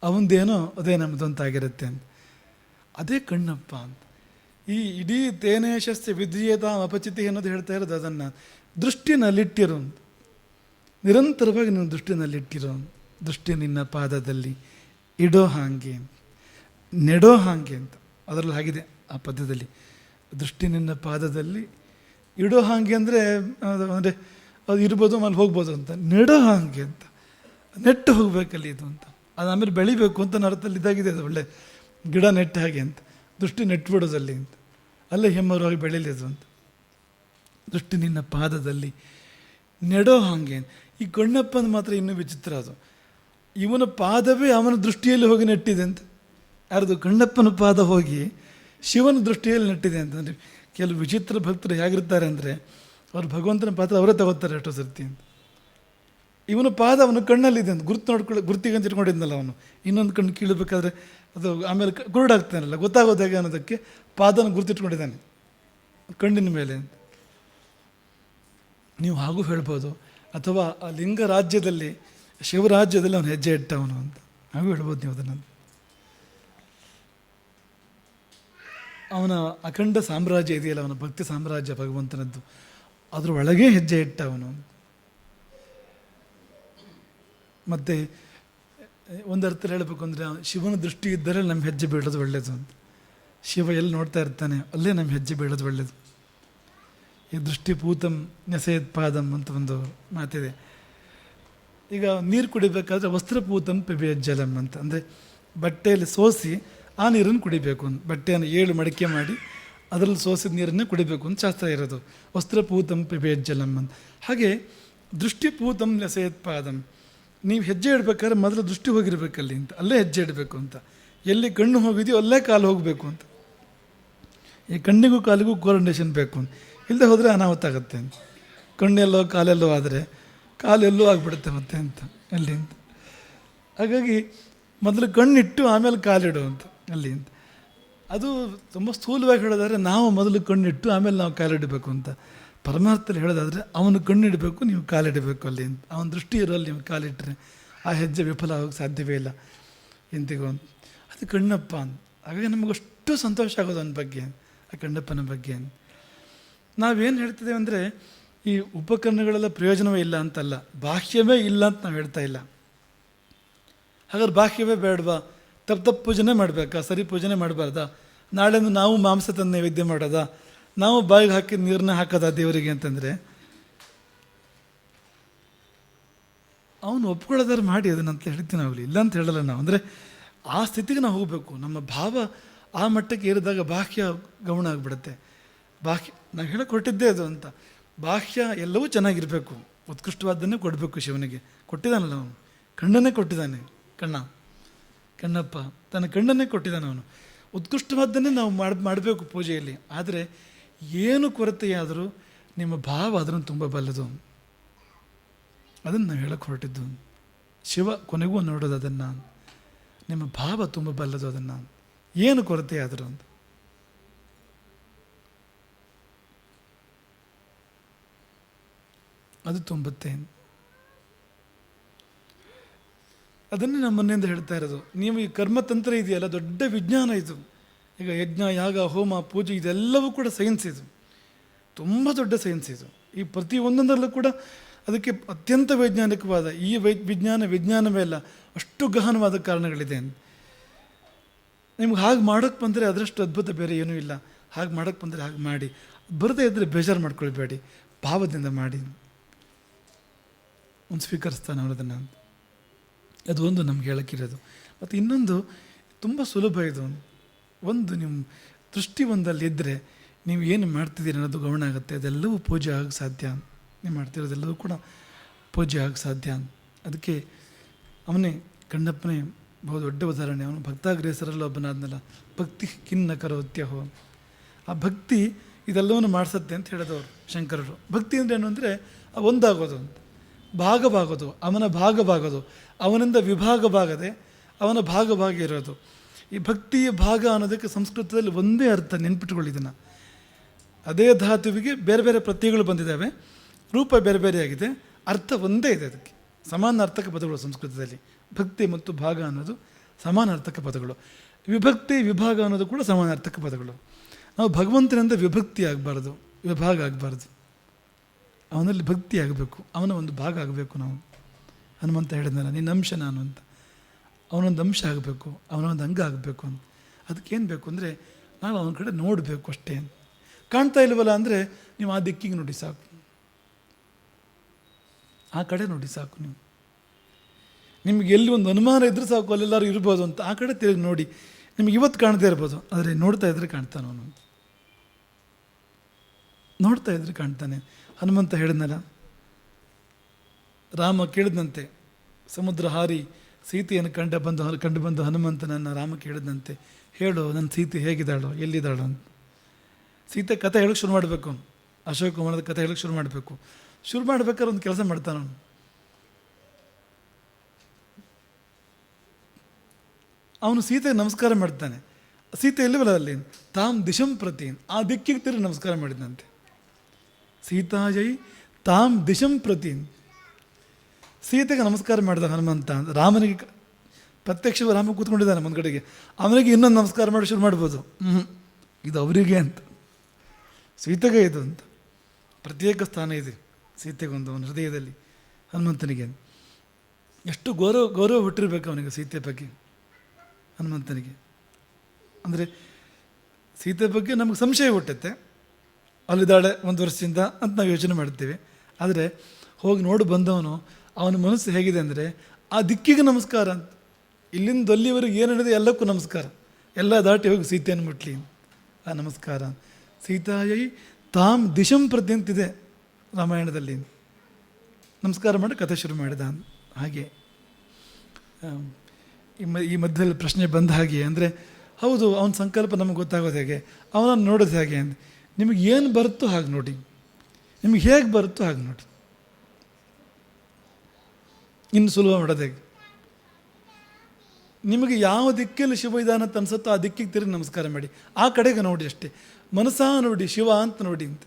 ಅವನದೇನೋ ಅದೇ ನಮ್ಮದಂತಾಗಿರುತ್ತೆ ಅಂತ. ಅದೇ ಕಣ್ಣಪ್ಪ ಅಂತ. ಈ ಇಡೀ ತೇನೇಶಸ್ಯ ವಿದ್ಯೇತ ಅಪಚಿತಿ ಅನ್ನೋದು ಹೇಳ್ತಾ ಇರೋದು ಅದನ್ನು. ದೃಷ್ಟಿನಲ್ಲಿಟ್ಟಿರೋ, ನಿರಂತರವಾಗಿ ನೀವು ದೃಷ್ಟಿನಲ್ಲಿಟ್ಟಿರೋ, ದೃಷ್ಟಿ ನಿನ್ನ ಪಾದದಲ್ಲಿ ಇಡೋ ಹಾಗೆ, ನೆಡೋ ಹಾಗೆ ಅಂತ ಅದರಲ್ಲಿ ಆಗಿದೆ ಆ ಪದ್ಯದಲ್ಲಿ. ದೃಷ್ಟಿ ನಿನ್ನ ಪಾದದಲ್ಲಿ ಇಡೋ ಹಾಗೆ ಅಂದರೆ ಅದು ಇರ್ಬೋದು, ಆಮೇಲೆ ಹೋಗ್ಬೋದು ಅಂತ. ನೆಡೋ ಹಾಗೆ ಅಂತ, ನೆಟ್ಟು ಹೋಗ್ಬೇಕಲ್ಲಿ ಇದು ಅಂತ. ಅದು ಆಮೇಲೆ ಬೆಳಿಬೇಕು ಅಂತ ಅರ್ಥದಲ್ಲಿ ಇದಾಗಿದೆ. ಅದು ಒಳ್ಳೆ ಗಿಡ ನೆಟ್ಟ ಹಾಗೆ ಅಂತ, ದೃಷ್ಟಿ ನೆಟ್ಬಿಡೋದಲ್ಲಿ ಅಂತ, ಅಲ್ಲೇ ಹೆಮ್ಮರವಾಗಿ ಬೆಳೀಲಿದು ಅಂತ. ದೃಷ್ಟಿ ನಿನ್ನ ಪಾದದಲ್ಲಿ ನೆಡೋ ಹಾಗೆ. ಈ ಕಣ್ಣಪ್ಪನ ಮಾತ್ರ ಇನ್ನೂ ವಿಚಿತ್ರ ಅದು. ಇವನ ಪಾದವೇ ಅವನ ದೃಷ್ಟಿಯಲ್ಲಿ ಹೋಗಿ ನೆಟ್ಟಿದೆ ಅಂತ. ಯಾರ್ದು? ಕಣ್ಣಪ್ಪನ ಪಾದ ಹೋಗಿ ಶಿವನ ದೃಷ್ಟಿಯಲ್ಲಿ ನೆಟ್ಟಿದೆ ಅಂತಂದರೆ, ಕೆಲವು ವಿಚಿತ್ರ ಭಕ್ತರು ಹೇಗಿರ್ತಾರೆ ಅಂದರೆ, ಅವ್ರು ಭಗವಂತನ ಪಾತ್ರ ಅವರೇ ತಗೋತಾರೆ ಎಷ್ಟೋ ಸರ್ತಿ ಅಂತ. ಇವನ ಪಾದ ಅವನ ಕಣ್ಣಲ್ಲಿದೆ ಅಂತ ಗುರ್ತಿಗಂತ ಇಟ್ಕೊಂಡಿದ್ನಲ್ಲ ಅವನು. ಇನ್ನೊಂದು ಕಣ್ಣು ಕೀಳಬೇಕಾದ್ರೆ ಅದು ಆಮೇಲೆ ಕುರುಡಾಗ್ತಾನಲ್ಲ, ಗೊತ್ತಾಗೋದು ಹೇಗೆ ಅನ್ನೋದಕ್ಕೆ ಪಾದನ ಗುರ್ತಿಟ್ಕೊಂಡಿದ್ದಾನೆ ಕಣ್ಣಿನ ಮೇಲೆ ಅಂತ. ನೀವು ಹಾಗೂ ಹೇಳ್ಬೋದು, ಅಥವಾ ಆ ಲಿಂಗ ರಾಜ್ಯದಲ್ಲಿ, ಶಿವರಾಜ್ಯದಲ್ಲಿ ಅವನು ಹೆಜ್ಜೆ ಇಟ್ಟವನು ಅಂತ ಹಾಗೂ ಹೇಳ್ಬೋದು ನೀವು ಅದನ್ನು. ಅವನ ಅಖಂಡ ಸಾಮ್ರಾಜ್ಯ ಇದೆಯಲ್ಲ, ಅವನ ಭಕ್ತಿ ಸಾಮ್ರಾಜ್ಯ ಭಗವಂತನದ್ದು, ಅದ್ರ ಒಳಗೆ ಹೆಜ್ಜೆ ಇಟ್ಟವನು. ಮತ್ತು ಒಂದು ಅರ್ಥದಲ್ಲಿ ಹೇಳಬೇಕು ಅಂದರೆ, ಶಿವನ ದೃಷ್ಟಿ ಇದ್ದರೆ ನಮ್ಮ ಹೆಜ್ಜೆ ಬೀಳೋದು ಒಳ್ಳೆಯದು ಅಂತ. ಶಿವ ಎಲ್ಲಿ ನೋಡ್ತಾ ಇರ್ತಾನೆ ಅಲ್ಲೇ ನಮ್ಮ ಹೆಜ್ಜೆ ಬೀಳೋದು ಒಳ್ಳೆಯದು. ಈ ದೃಷ್ಟಿ ಪೂತಂ ನೆಸೆಯದ್ ಪಾದಂ ಅಂತ ಒಂದು ಮಾತಿದೆ. ಈಗ ನೀರು ಕುಡಿಬೇಕಾದ್ರೆ ವಸ್ತ್ರಪೂತಂ ಪಿಬೇತ್ ಜಲಂ ಅಂತ, ಅಂದರೆ ಬಟ್ಟೆಯಲ್ಲಿ ಸೋಸಿ ಆ ನೀರನ್ನು ಕುಡಿಬೇಕು ಅಂತ. ಬಟ್ಟೆಯನ್ನು 7 ಮಡಿಕೆ ಮಾಡಿ ಅದರಲ್ಲಿ ಸೋಸಿದ ನೀರನ್ನೇ ಕುಡಿಬೇಕು ಅಂತ ಶಾಸ್ತ್ರ ಇರೋದು. ವಸ್ತ್ರಪೂತಂ ಪಿಬೇತ್ ಜಲಂ ಅಂತ. ಹಾಗೆ ದೃಷ್ಟಿಪೂತಂ ನೆಸೆಯದ್ ಪಾದಂ. ನೀವು ಹೆಜ್ಜೆ ಇಡಬೇಕಾದ್ರೆ ಮೊದಲು ದೃಷ್ಟಿ ಹೋಗಿರ್ಬೇಕಲ್ಲಿ ಅಂತ, ಅಲ್ಲೇ ಹೆಜ್ಜೆ ಇಡಬೇಕು ಅಂತ. ಎಲ್ಲಿ ಕಣ್ಣು ಹೋಗಿದೆಯೋ ಅಲ್ಲೇ ಕಾಲು ಹೋಗಬೇಕು ಅಂತ. ಈ ಕಣ್ಣಿಗೂ ಕಾಲಿಗೂ ಕೋಆರ್ಡಿನೇಷನ್ ಬೇಕು ಅಂತ, ಇಲ್ಲದೆ ಹೋದರೆ ಅನಾಹುತ ಆಗುತ್ತೆ ಅಂತ. ಕಣ್ಣೆಲ್ಲೋ ಕಾಲೆಲ್ಲೋ ಆದರೆ ಕಾಲೆಲ್ಲೋ ಆಗಿಬಿಡುತ್ತೆ ಮತ್ತೆ ಅಂತ ಅಲ್ಲಿ ಅಂತ. ಹಾಗಾಗಿ ಮೊದಲು ಕಣ್ಣಿಟ್ಟು ಆಮೇಲೆ ಕಾಲಿಡು ಅಂತ ಅಲ್ಲಿ ಅಂತ. ಅದು ತುಂಬ ಸ್ಥೂಲವಾಗಿ ಹೇಳೋದಾದರೆ ನಾವು ಮೊದಲು ಕಣ್ಣಿಟ್ಟು ಆಮೇಲೆ ನಾವು ಕಾಲಿಡಬೇಕು ಅಂತ. ಪರಮಾರ್ಥದಲ್ಲಿ ಹೇಳೋದಾದರೆ ಅವನು ಕಣ್ಣಿಡಬೇಕು, ನೀವು ಕಾಲಿಡಬೇಕು ಅಲ್ಲಿ ಅಂತ. ಅವನ ದೃಷ್ಟಿ ಇರೋಲ್ಲಿ ನೀವು ಕಾಲಿಟ್ಟರೆ ಆ ಹೆಜ್ಜೆ ವಿಫಲ ಆಗೋಕ್ಕೆ ಸಾಧ್ಯವೇ ಇಲ್ಲ ಎಂದಿಗೂ ಅಂತ. ಅದು ಕಣ್ಣಪ್ಪ ಅಂತ. ಹಾಗಾಗಿ ನಮಗಷ್ಟು ಸಂತೋಷ ಆಗೋದು ಅವನ ಬಗ್ಗೆ, ಆ ಕಣ್ಣಪ್ಪನ ಬಗ್ಗೆ. ನಾವೇನು ಹೇಳ್ತಿದ್ದೇವೆ ಅಂದರೆ, ಈ ಉಪಕರಣಗಳೆಲ್ಲ ಪ್ರಯೋಜನವೇ ಇಲ್ಲ ಅಂತಲ್ಲ, ಬಾಹ್ಯವೇ ಇಲ್ಲ ಅಂತ ನಾವು ಹೇಳ್ತಾ ಇಲ್ಲ. ಹಾಗಾದ್ರೆ ಬಾಹ್ಯವೇ ಬೇಡವಾ? ತಪ್ಪು ಪೂಜನೆ ಮಾಡಬೇಕಾ? ಸರಿ ಪೂಜನೆ ಮಾಡಬಾರ್ದಾ? ನಾಳೆಂದು ನಾವು ಮಾಂಸ ತಂದು ನೈವೇದ್ಯ ಮಾಡೋದಾ? ನಾವು ಬಾಯಿಗೆ ಹಾಕಿ ನೀರನ್ನ ಹಾಕೋದಾ ದೇವರಿಗೆ ಅಂತಂದರೆ? ಅವನು ಒಪ್ಕೊಳ್ಳೋದಾರು ಮಾಡಿ ಅದನ್ನು ಅಂತ ಹೇಳ್ತೀನಿ ಆಗಲಿ, ಇಲ್ಲ ಅಂತ ಹೇಳಲ್ಲ ನಾವು. ಅಂದರೆ ಆ ಸ್ಥಿತಿಗೆ ನಾವು ಹೋಗಬೇಕು. ನಮ್ಮ ಭಾವ ಆ ಮಟ್ಟಕ್ಕೆ ಏರಿದಾಗ ಬಾಹ್ಯ ಗಮನ ಆಗಿಬಿಡುತ್ತೆ. ಬಾಹ್ಯ ನಾವು ಹೇಳಕ್ಕೆ ಹೊರಟಿದ್ದೇ ಅದು ಅಂತ. ಬಾಹ್ಯ ಎಲ್ಲವೂ ಚೆನ್ನಾಗಿರಬೇಕು, ಉತ್ಕೃಷ್ಟವಾದ್ದನ್ನೇ ಕೊಡಬೇಕು. ಶಿವನಿಗೆ ಕೊಟ್ಟಿದ್ದಾನಲ್ಲ ಅವನು, ಕಣ್ಣನ್ನೇ ಕೊಟ್ಟಿದ್ದಾನೆ. ಕಣ್ಣಪ್ಪ ತನ್ನ ಕಣ್ಣನ್ನೇ ಕೊಟ್ಟಿದ್ದಾನೆ ಅವನು. ಉತ್ಕೃಷ್ಟವಾದ್ದನ್ನೇ ನಾವು ಮಾಡಬೇಕು ಪೂಜೆಯಲ್ಲಿ. ಆದರೆ ಏನು ಕೊರತೆಯಾದರೂ ನಿಮ್ಮ ಭಾವ ಅದನ್ನು ತುಂಬ ಬಲ್ಲದು. ಅದನ್ನು ನಾವು ಹೇಳಕ್ಕೆ ಹೊರಟಿದ್ದು. ಶಿವ ಕೊನೆಗೂ ನೋಡೋದು ಅದನ್ನು, ನಿಮ್ಮ ಭಾವ ತುಂಬ ಬಲ್ಲದು. ಅದನ್ನು ಏನು ಕೊರತೆ ಆದರೂ ಅಂತ ಅದು ತುಂಬುತ್ತೆ. ಅದನ್ನೇ ನಮ್ಮ ಮನೆಯಿಂದ ಹೇಳ್ತಾ ಇರೋದು. ನೀವು ಈ ಕರ್ಮತಂತ್ರ ಇದೆಯಲ್ಲ, ದೊಡ್ಡ ವಿಜ್ಞಾನ ಇದು. ಈಗ ಯಜ್ಞ, ಯಾಗ, ಹೋಮ, ಪೂಜೆ ಇದೆಲ್ಲವೂ ಕೂಡ ಸೈನ್ಸ್. ಇದು ತುಂಬ ದೊಡ್ಡ ಸೈನ್ಸ್ ಇದು. ಈ ಪ್ರತಿಯೊಂದರಲ್ಲೂ ಕೂಡ ಅದಕ್ಕೆ ಅತ್ಯಂತ ವೈಜ್ಞಾನಿಕವಾದ ಈ ವಿಜ್ಞಾನವೇ ಅಲ್ಲ, ಅಷ್ಟು ಗಹನವಾದ ಕಾರಣಗಳಿದೆ. ನಿಮ್ಗೆ ಹಾಗೆ ಮಾಡೋಕ್ಕೆ ಬಂದರೆ ಅದರಷ್ಟು ಅದ್ಭುತ ಬೇರೆ ಏನೂ ಇಲ್ಲ. ಹಾಗೆ ಮಾಡೋಕ್ಕೆ ಬಂದರೆ ಹಾಗೆ ಮಾಡಿ, ಬರದೇ ಇದ್ದರೆ ಬೇಜಾರು ಮಾಡ್ಕೊಳ್ಬೇಡಿ, ಭಾವದಿಂದ ಮಾಡಿ. ಒಂದು ಸ್ವೀಕರಿಸ್ತಾನೆ ಅವನದನ್ನು. ಅದು ಒಂದು ನಮ್ಗೆ ಹೇಳಕ್ಕಿರೋದು. ಮತ್ತು ಇನ್ನೊಂದು ತುಂಬ ಸುಲಭ ಇದು. ಒಂದು ನಿಮ್ಮ ದೃಷ್ಟಿ ಒಂದಲ್ಲಿ ಇದ್ದರೆ ನೀವು ಏನು ಮಾಡ್ತಿದ್ದೀರಿ ಅನ್ನೋದು ಗಮನ ಆಗುತ್ತೆ. ಅದೆಲ್ಲವೂ ಪೂಜೆ ಆಗಕ್ಕೆ ಸಾಧ್ಯ. ನೀವು ಮಾಡ್ತಿರೋದೆಲ್ಲವೂ ಕೂಡ ಪೂಜೆ ಆಗಕ್ಕೆ ಸಾಧ್ಯ. ಅದಕ್ಕೆ ಅವನೇ ಕಣ್ಣಪ್ಪನೇ ಬಹು ದೊಡ್ಡ ಉದಾಹರಣೆ. ಅವನು ಭಕ್ತಾಗ್ರೇಸರಲ್ಲಿ ಒಬ್ಬನಾದ್ನಲ್ಲ, ಭಕ್ತಿ ಖಿನ್ನ ಕರೋತ್ಯಹೋ. ಆ ಭಕ್ತಿ ಇದೆಲ್ಲವನ್ನು ಮಾಡಿಸುತ್ತೆ ಅಂತ ಹೇಳಿದವರು ಶಂಕರರು. ಭಕ್ತಿ ಅಂದರೆ ಏನು ಅಂದರೆ ಒಂದಾಗೋದು ಅಂತ, ಭಾಗವಾಗೋದು, ಅವನ ಭಾಗವಾಗೋದು, ಅವನಿಂದ ವಿಭಾಗವಾಗದೆ ಅವನ ಭಾಗವಾಗಿ ಇರೋದು. ಈ ಭಕ್ತಿಯ ಭಾಗ ಅನ್ನೋದಕ್ಕೆ ಸಂಸ್ಕೃತದಲ್ಲಿ ಒಂದೇ ಅರ್ಥ, ನೆನ್ಪಿಟ್ಕೊಳ್ಳಿ ಇದನ್ನು. ಅದೇ ಧಾತುವಿಗೆ ಬೇರೆ ಬೇರೆ ಪ್ರತ್ಯಯಗಳು ಬಂದಿದ್ದಾವೆ, ರೂಪ ಬೇರೆ ಬೇರೆಯಾಗಿದೆ, ಅರ್ಥ ಒಂದೇ ಇದೆ. ಅದಕ್ಕೆ ಸಮಾನಾರ್ಥಕ ಪದಗಳು ಸಂಸ್ಕೃತದಲ್ಲಿ. ಭಕ್ತಿ ಮತ್ತು ಭಾಗ ಅನ್ನೋದು ಸಮಾನಾರ್ಥಕ ಪದಗಳು. ವಿಭಕ್ತಿ, ವಿಭಾಗ ಅನ್ನೋದು ಕೂಡ ಸಮಾನಾರ್ಥಕ ಪದಗಳು. ನಾವು ಭಗವಂತನಿಂದ ವಿಭಕ್ತಿ ಆಗಬಾರ್ದು, ವಿಭಾಗ ಆಗಬಾರ್ದು. ಅವನಲ್ಲಿ ಭಕ್ತಿ ಆಗಬೇಕು, ಅವನ ಒಂದು ಭಾಗ ಆಗಬೇಕು. ನಾವು ಹನುಮಂತ ಹೇಳಿದ್ನಲ್ಲ, ನಿನ್ನ ಅಂಶ ನಾನು ಅಂತ. ಅವನೊಂದು ಅಂಶ ಆಗಬೇಕು, ಅವನೊಂದು ಅಂಗ ಆಗಬೇಕು ಅಂತ. ಅದಕ್ಕೇನು ಬೇಕು ಅಂದರೆ ನಾವು ಅವನ ಕಡೆ ನೋಡಬೇಕು ಅಷ್ಟೇ. ಕಾಣ್ತಾ ಇಲ್ವಲ್ಲ ಅಂದರೆ ನೀವು ಆ ದಿಕ್ಕಿಗೆ ನೋಡಿ ಸಾಕು, ಆ ಕಡೆ ನೋಡಿ ಸಾಕು. ನಿಮ್ಗೆ ಎಲ್ಲಿ ಒಂದು ಅನುಮಾನ ಇದ್ದರೆ ಸಾಕು, ಅಲ್ಲೆಲ್ಲರೂ ಇರ್ಬೋದು ಅಂತ ಆ ಕಡೆ ತಿರುಗಿ ನೋಡಿ. ನಿಮ್ಗೆ ಇವತ್ತು ಕಾಣದೇ ಇರ್ಬೋದು, ಆದರೆ ನೋಡ್ತಾ ಇದ್ರೆ ಕಾಣ್ತಾನೆ ಅವನು, ನೋಡ್ತಾ ಇದ್ರೆ ಕಾಣ್ತಾನೆ. ಹನುಮಂತ ಹೇಳಿದ್ನಲ್ಲ, ರಾಮ ಕೇಳಿದಂತೆ, ಸಮುದ್ರ ಹಾರಿ ಸೀತೆಯನ್ನು ಕಂಡು ಬಂದು ಹನುಮಂತನನ್ನು ರಾಮ ಕೇಳಿದಂತೆ, ಹೇಳು ನನ್ನ ಸೀತೆ ಹೇಗಿದ್ದಾಳೋ, ಎಲ್ಲಿದ್ದಾಳೋ ಅಂತ. ಸೀತೆ ಕಥೆ ಹೇಳೋಕ್ಕೆ ಶುರು ಮಾಡಬೇಕು. ಅಶೋಕ ಕುಮಾರದ ಕಥೆ ಹೇಳೋಕ್ಕೆ ಶುರು ಮಾಡ್ಬೇಕಾದ್ರೆ ಒಂದು ಕೆಲಸ ಮಾಡ್ತಾನೆ ಅವನು. ಅವನು ಸೀತೆಗೆ ನಮಸ್ಕಾರ ಮಾಡ್ತಾನೆ. ಸೀತೆ ಎಲ್ಲಿವಲ್ಲ ಅಲ್ಲಿ, ತಾಮ್ ದಿಶಂ ಪ್ರತಿ, ಆ ದಿಕ್ಕಿಗೆ ತಿರುಗಿ ನಮಸ್ಕಾರ ಮಾಡಿದಂತೆ. ಸೀತಾಜೈ ತಾಮ್ ದಿಶಂ ಪ್ರತಿ, ಸೀತೆಗೆ ನಮಸ್ಕಾರ ಮಾಡಿದ ಹನುಮಂತ. ರಾಮನಿಗೆ ಪ್ರತ್ಯಕ್ಷ ರಾಮ ಕೂತ್ಕೊಂಡಿದ್ದಾನೆ ಮುಂದ್ಗಡೆಗೆ, ಅವನಿಗೆ ಇನ್ನೊಂದು ನಮಸ್ಕಾರ ಮಾಡಿ ಶುರು ಮಾಡ್ಬೋದು. ಇದು ಅವರಿಗೆ ಅಂತ, ಸೀತೆಗೆ ಇದು ಅಂತ ಪ್ರತ್ಯೇಕ ಸ್ಥಾನ ಇದೆ ಸೀತೆಗೊಂದು ಅವನ ಹೃದಯದಲ್ಲಿ. ಹನುಮಂತನಿಗೆ ಎಷ್ಟು ಗೌರವ ಹುಟ್ಟಿರ್ಬೇಕು ಅವನಿಗೆ ಸೀತೆ ಬಗ್ಗೆ, ಹನುಮಂತನಿಗೆ. ಅಂದರೆ ಸೀತೆ ಬಗ್ಗೆ ನಮಗೆ ಸಂಶಯ ಹುಟ್ಟುತ್ತೆ, ಅಲ್ಲಿದ್ದಾಳೆ ಒಂದು ವರ್ಷದಿಂದ ಅಂತ ನಾವು ಯೋಚನೆ ಮಾಡ್ತೀವಿ. ಆದರೆ ಹೋಗಿ ನೋಡಿ ಬಂದವನು, ಅವನ ಮನಸ್ಸು ಹೇಗಿದೆ ಅಂದರೆ ಆ ದಿಕ್ಕಿಗೆ ನಮಸ್ಕಾರ ಅಂತ. ಇಲ್ಲಿಂದ ಅಲ್ಲಿವರೆಗೆ ಏನು ಹೇಳಿದೆ ಎಲ್ಲಕ್ಕೂ ನಮಸ್ಕಾರ, ಎಲ್ಲ ದಾಟಿ ಹೋಗಿ ಸೀತೆಯನ್ನು ಮುಟ್ಲಿ ಆ ನಮಸ್ಕಾರ. ಸೀತಾಯೈ ತಾಮ್ ದಿಶಂ ಪ್ರತಿ ಅಂತಿದೆ ರಾಮಾಯಣದಲ್ಲಿ. ನಮಸ್ಕಾರ ಮಾಡಿ ಕಥೆ ಶುರು ಮಾಡಿದ. ಹಾಗೆ ಈ ಮಧ್ಯದಲ್ಲಿ ಪ್ರಶ್ನೆ ಬಂದ ಹಾಗೆ, ಅಂದರೆ ಹೌದು, ಅವನ ಸಂಕಲ್ಪ ನಮಗೆ ಗೊತ್ತಾಗೋದು ಹೇಗೆ, ಅವನನ್ನು ನೋಡೋದು ಹೇಗೆ ಅಂತ. ನಿಮಗೆ ಏನು ಬರುತ್ತೋ ಹಾಗೆ ನೋಡಿ, ನಿಮಗೆ ಹೇಗೆ ಬರುತ್ತೋ ಹಾಗೆ ನೋಡಿ. ಇನ್ನು ಸುಲಭ ಮಾಡೋದು ಹೇಗೆ, ನಿಮಗೆ ಯಾವ ದಿಕ್ಕಲ್ಲಿ ಶಿವ ಇದಾನ ಅಂತ ಅನ್ಸುತ್ತೋ ಆ ದಿಕ್ಕಿಗೆ ತಿರುಗಿ ನಮಸ್ಕಾರ ಮಾಡಿ, ಆ ಕಡೆಗೆ ನೋಡಿ ಅಷ್ಟೇ. ಮನಸ್ಸಾ ನೋಡಿ ಶಿವ ಅಂತ ನೋಡಿ ಅಂತ,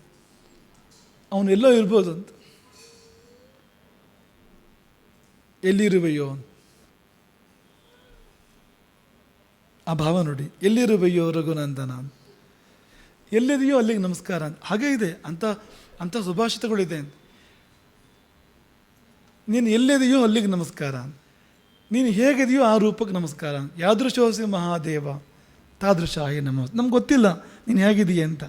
ಅವನು ಎಲ್ಲೋ ಇರ್ಬೋದು ಅಂತ. ಎಲ್ಲಿರುವೆಯೋ ಆ ಭಾವ ನೋಡಿ, ಎಲ್ಲಿರುವೆಯೋ ರಘುನಂದನ, ಎಲ್ಲಿದೆಯೋ ಅಲ್ಲಿಗೆ ನಮಸ್ಕಾರ ಅಂತ. ಹಾಗೇ ಇದೆ, ಅಂಥ ಸುಭಾಷಿತಗಳಿದೆ. ನೀನು ಎಲ್ಲಿದೆಯೋ ಅಲ್ಲಿಗೆ ನಮಸ್ಕಾರ, ನೀನು ಹೇಗಿದೆಯೋ ಆ ರೂಪಕ್ಕೆ ನಮಸ್ಕಾರ. ಯಾದೃಶೋಸಿ ಮಹಾದೇವ ತಾದೃಶಾಯ ನಮಃ. ನಮ್ಗೆ ಗೊತ್ತಿಲ್ಲ ನೀನು ಹೇಗಿದೆಯೇ ಅಂತ.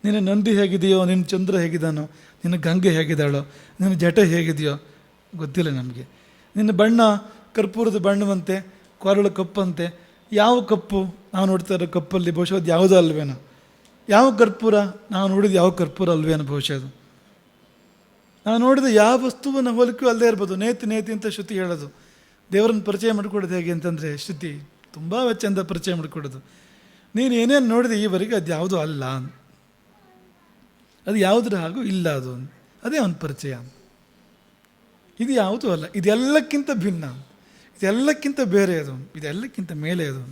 ನಿನ್ನ ನಂದಿ ಹೇಗಿದೆಯೋ, ನಿನ್ನ ಚಂದ್ರ ಹೇಗಿದ್ದಾನೋ, ನಿನ್ನ ಗಂಗೆ ಹೇಗಿದ್ದಾಳೋ, ನಿನ್ನ ಜಟೆ ಹೇಗಿದೆಯೋ ಗೊತ್ತಿಲ್ಲ ನಮಗೆ. ನಿನ್ನ ಬಣ್ಣ ಕರ್ಪೂರದ ಬಣ್ಣವಂತೆ, ಕೊರಳು ಕಪ್ಪಂತೆ. ಯಾವ ಕಪ್ಪು? ನಾವು ನೋಡ್ತಾ ಇರೋ ಕಪ್ಪಲ್ಲಿ ಬಹುಶಃ ಅದು ಯಾವುದೋ ಅಲ್ವೇನೋ. ಯಾವ ಕರ್ಪೂರ? ನಾವು ನೋಡಿದ ಯಾವ ಕರ್ಪೂರ ಅಲ್ವೇನೋ ಬಹುಶಃ ಅದು. ನಾವು ನೋಡಿದ ಯಾವ ವಸ್ತುವನ್ನು ಹೋಲಿಕೆಯೂ ಅಲ್ಲದೆ ಇರ್ಬೋದು. ನೇತಿ ನೇತಿ ಅಂತ ಶ್ರುತಿ ಹೇಳೋದು. ದೇವರನ್ನು ಪರಿಚಯ ಮಾಡಿಕೊಡೋದು ಹೇಗೆ ಅಂತಂದರೆ ಶ್ರುತಿ ತುಂಬ ಚಂದ ಪರಿಚಯ ಮಾಡಿಕೊಡೋದು. ನೀನು ಏನೇನು ನೋಡಿದೆ ಈವರೆಗೆ ಅದು ಯಾವುದೂ ಅಲ್ಲ, ಅದು ಯಾವುದ್ರ ಹಾಗೂ ಇಲ್ಲ, ಅದು ಅದೇ ಅವನ ಪರಿಚಯ. ಇದು ಯಾವುದೂ ಅಲ್ಲ, ಇದೆಲ್ಲಕ್ಕಿಂತ ಭಿನ್ನ, ಇದೆಲ್ಲಕ್ಕಿಂತ ಬೇರೆ, ಅದು ಇದೆಲ್ಲಕ್ಕಿಂತ ಮೇಲೆ, ಅದು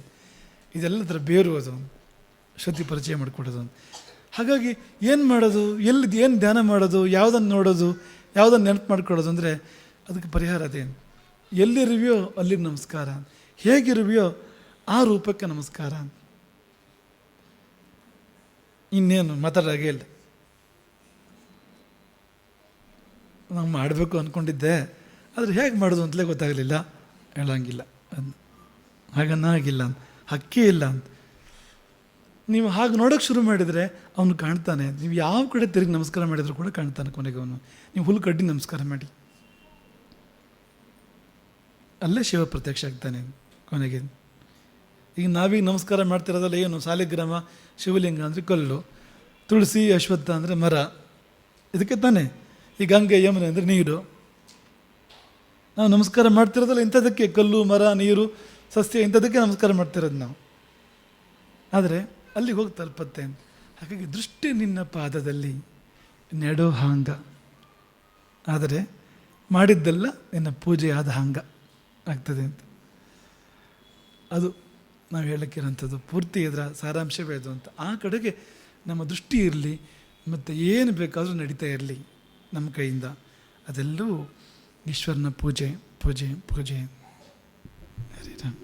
ಇದೆಲ್ಲದರ ಬೇರು, ಅದು ಶ್ರುತಿ ಪರಿಚಯ ಮಾಡಿಕೊಡೋದು. ಹಾಗಾಗಿ ಏನು ಮಾಡೋದು, ಏನು ಧ್ಯಾನ ಮಾಡೋದು, ಯಾವುದನ್ನು ನೋಡೋದು, ಯಾವುದನ್ನು ನೆನಪು ಮಾಡ್ಕೊಳ್ಳೋದು ಅಂದರೆ ಅದಕ್ಕೆ ಪರಿಹಾರ ಅದೇನು. ಎಲ್ಲಿರುವೆಯೋ ಅಲ್ಲಿ ನಮಸ್ಕಾರ, ಹೇಗಿರುವೆಯೋ ಆ ರೂಪಕ್ಕೆ ನಮಸ್ಕಾರ. ಇನ್ನೇನು ಮಾತಾಡೋಕೆ ಇಲ್ಲ. ನಾವು ಮಾಡಬೇಕು ಅಂದ್ಕೊಂಡಿದ್ದೆ, ಆದರೆ ಹೇಗೆ ಮಾಡೋದು ಅಂತಲೇ ಗೊತ್ತಾಗಲಿಲ್ಲ. ಹೇಳೋಂಗಿಲ್ಲ, ಹಾಗನ್ನಾಗಿಲ್ಲ ಅಂತ, ಹಕ್ಕೇ ಇಲ್ಲ ಅಂತ. ನೀವು ಹಾಗೆ ನೋಡೋಕ್ಕೆ ಶುರು ಮಾಡಿದರೆ ಅವನು ಕಾಣ್ತಾನೆ. ನೀವು ಯಾವ ಕಡೆ ತಿರುಗಿ ನಮಸ್ಕಾರ ಮಾಡಿದರೂ ಕೂಡ ಕಾಣ್ತಾನೆ ಕೊನೆಗೆ ಅವನು. ನೀವು ಹುಲ್ಲು ಕಡ್ಡಿ ನಮಸ್ಕಾರ ಮಾಡಿ, ಅಲ್ಲೇ ಶಿವ ಪ್ರತ್ಯಕ್ಷ ಆಗ್ತಾನೆ ಕೊನೆಗೆ. ಈಗ ನಾವೀಗ ನಮಸ್ಕಾರ ಮಾಡ್ತಿರೋದಲ್ಲ ಏನು, ಸಾಲಿಗ್ರಾಮ ಶಿವಲಿಂಗ ಅಂದರೆ ಕಲ್ಲು, ತುಳಸಿ ಅಶ್ವತ್ಥ ಅಂದರೆ ಮರ, ಇದಕ್ಕೆ ತಾನೇ. ಈ ಗಂಗೆ ಯಮುನೆ ಅಂದರೆ ನೀರು. ನಾವು ನಮಸ್ಕಾರ ಮಾಡ್ತಿರೋದಲ್ಲ ಇಂಥದಕ್ಕೆ, ಕಲ್ಲು ಮರ ನೀರು ಸಸ್ಯ ಇಂಥದಕ್ಕೆ ನಮಸ್ಕಾರ ಮಾಡ್ತಿರೋದು ನಾವು. ಆದರೆ ಅಲ್ಲಿಗೆ ಹೋಗಿ ತಲುಪತ್ತೆ. ಹಾಗಾಗಿ ದೃಷ್ಟಿ ನಿನ್ನ ಪಾದದಲ್ಲಿ ನೆಡೋ ಹಾಂಗ, ಆದರೆ ಮಾಡಿದ್ದೆಲ್ಲ ನಿನ್ನ ಪೂಜೆ ಆದ ಹಾಂಗ ಆಗ್ತದೆ ಅಂತ. ಅದು ನಾವು ಹೇಳಕ್ಕಿರೋಂಥದ್ದು ಪೂರ್ತಿ ಇದರ ಸಾರಾಂಶವೇ ಅದು ಅಂತ. ಆ ಕಡೆಗೆ ನಮ್ಮ ದೃಷ್ಟಿ ಇರಲಿ, ಮತ್ತು ಏನು ಬೇಕಾದರೂ ನಡೀತಾ ಇರಲಿ ನಮ್ಮ ಕೈಯಿಂದ. ಅದೆಲ್ಲವೂ ಈಶ್ವರನ ಪೂಜೆ ಪೂಜೆ ಪೂಜೆ. ಹರಿರಾಮ್.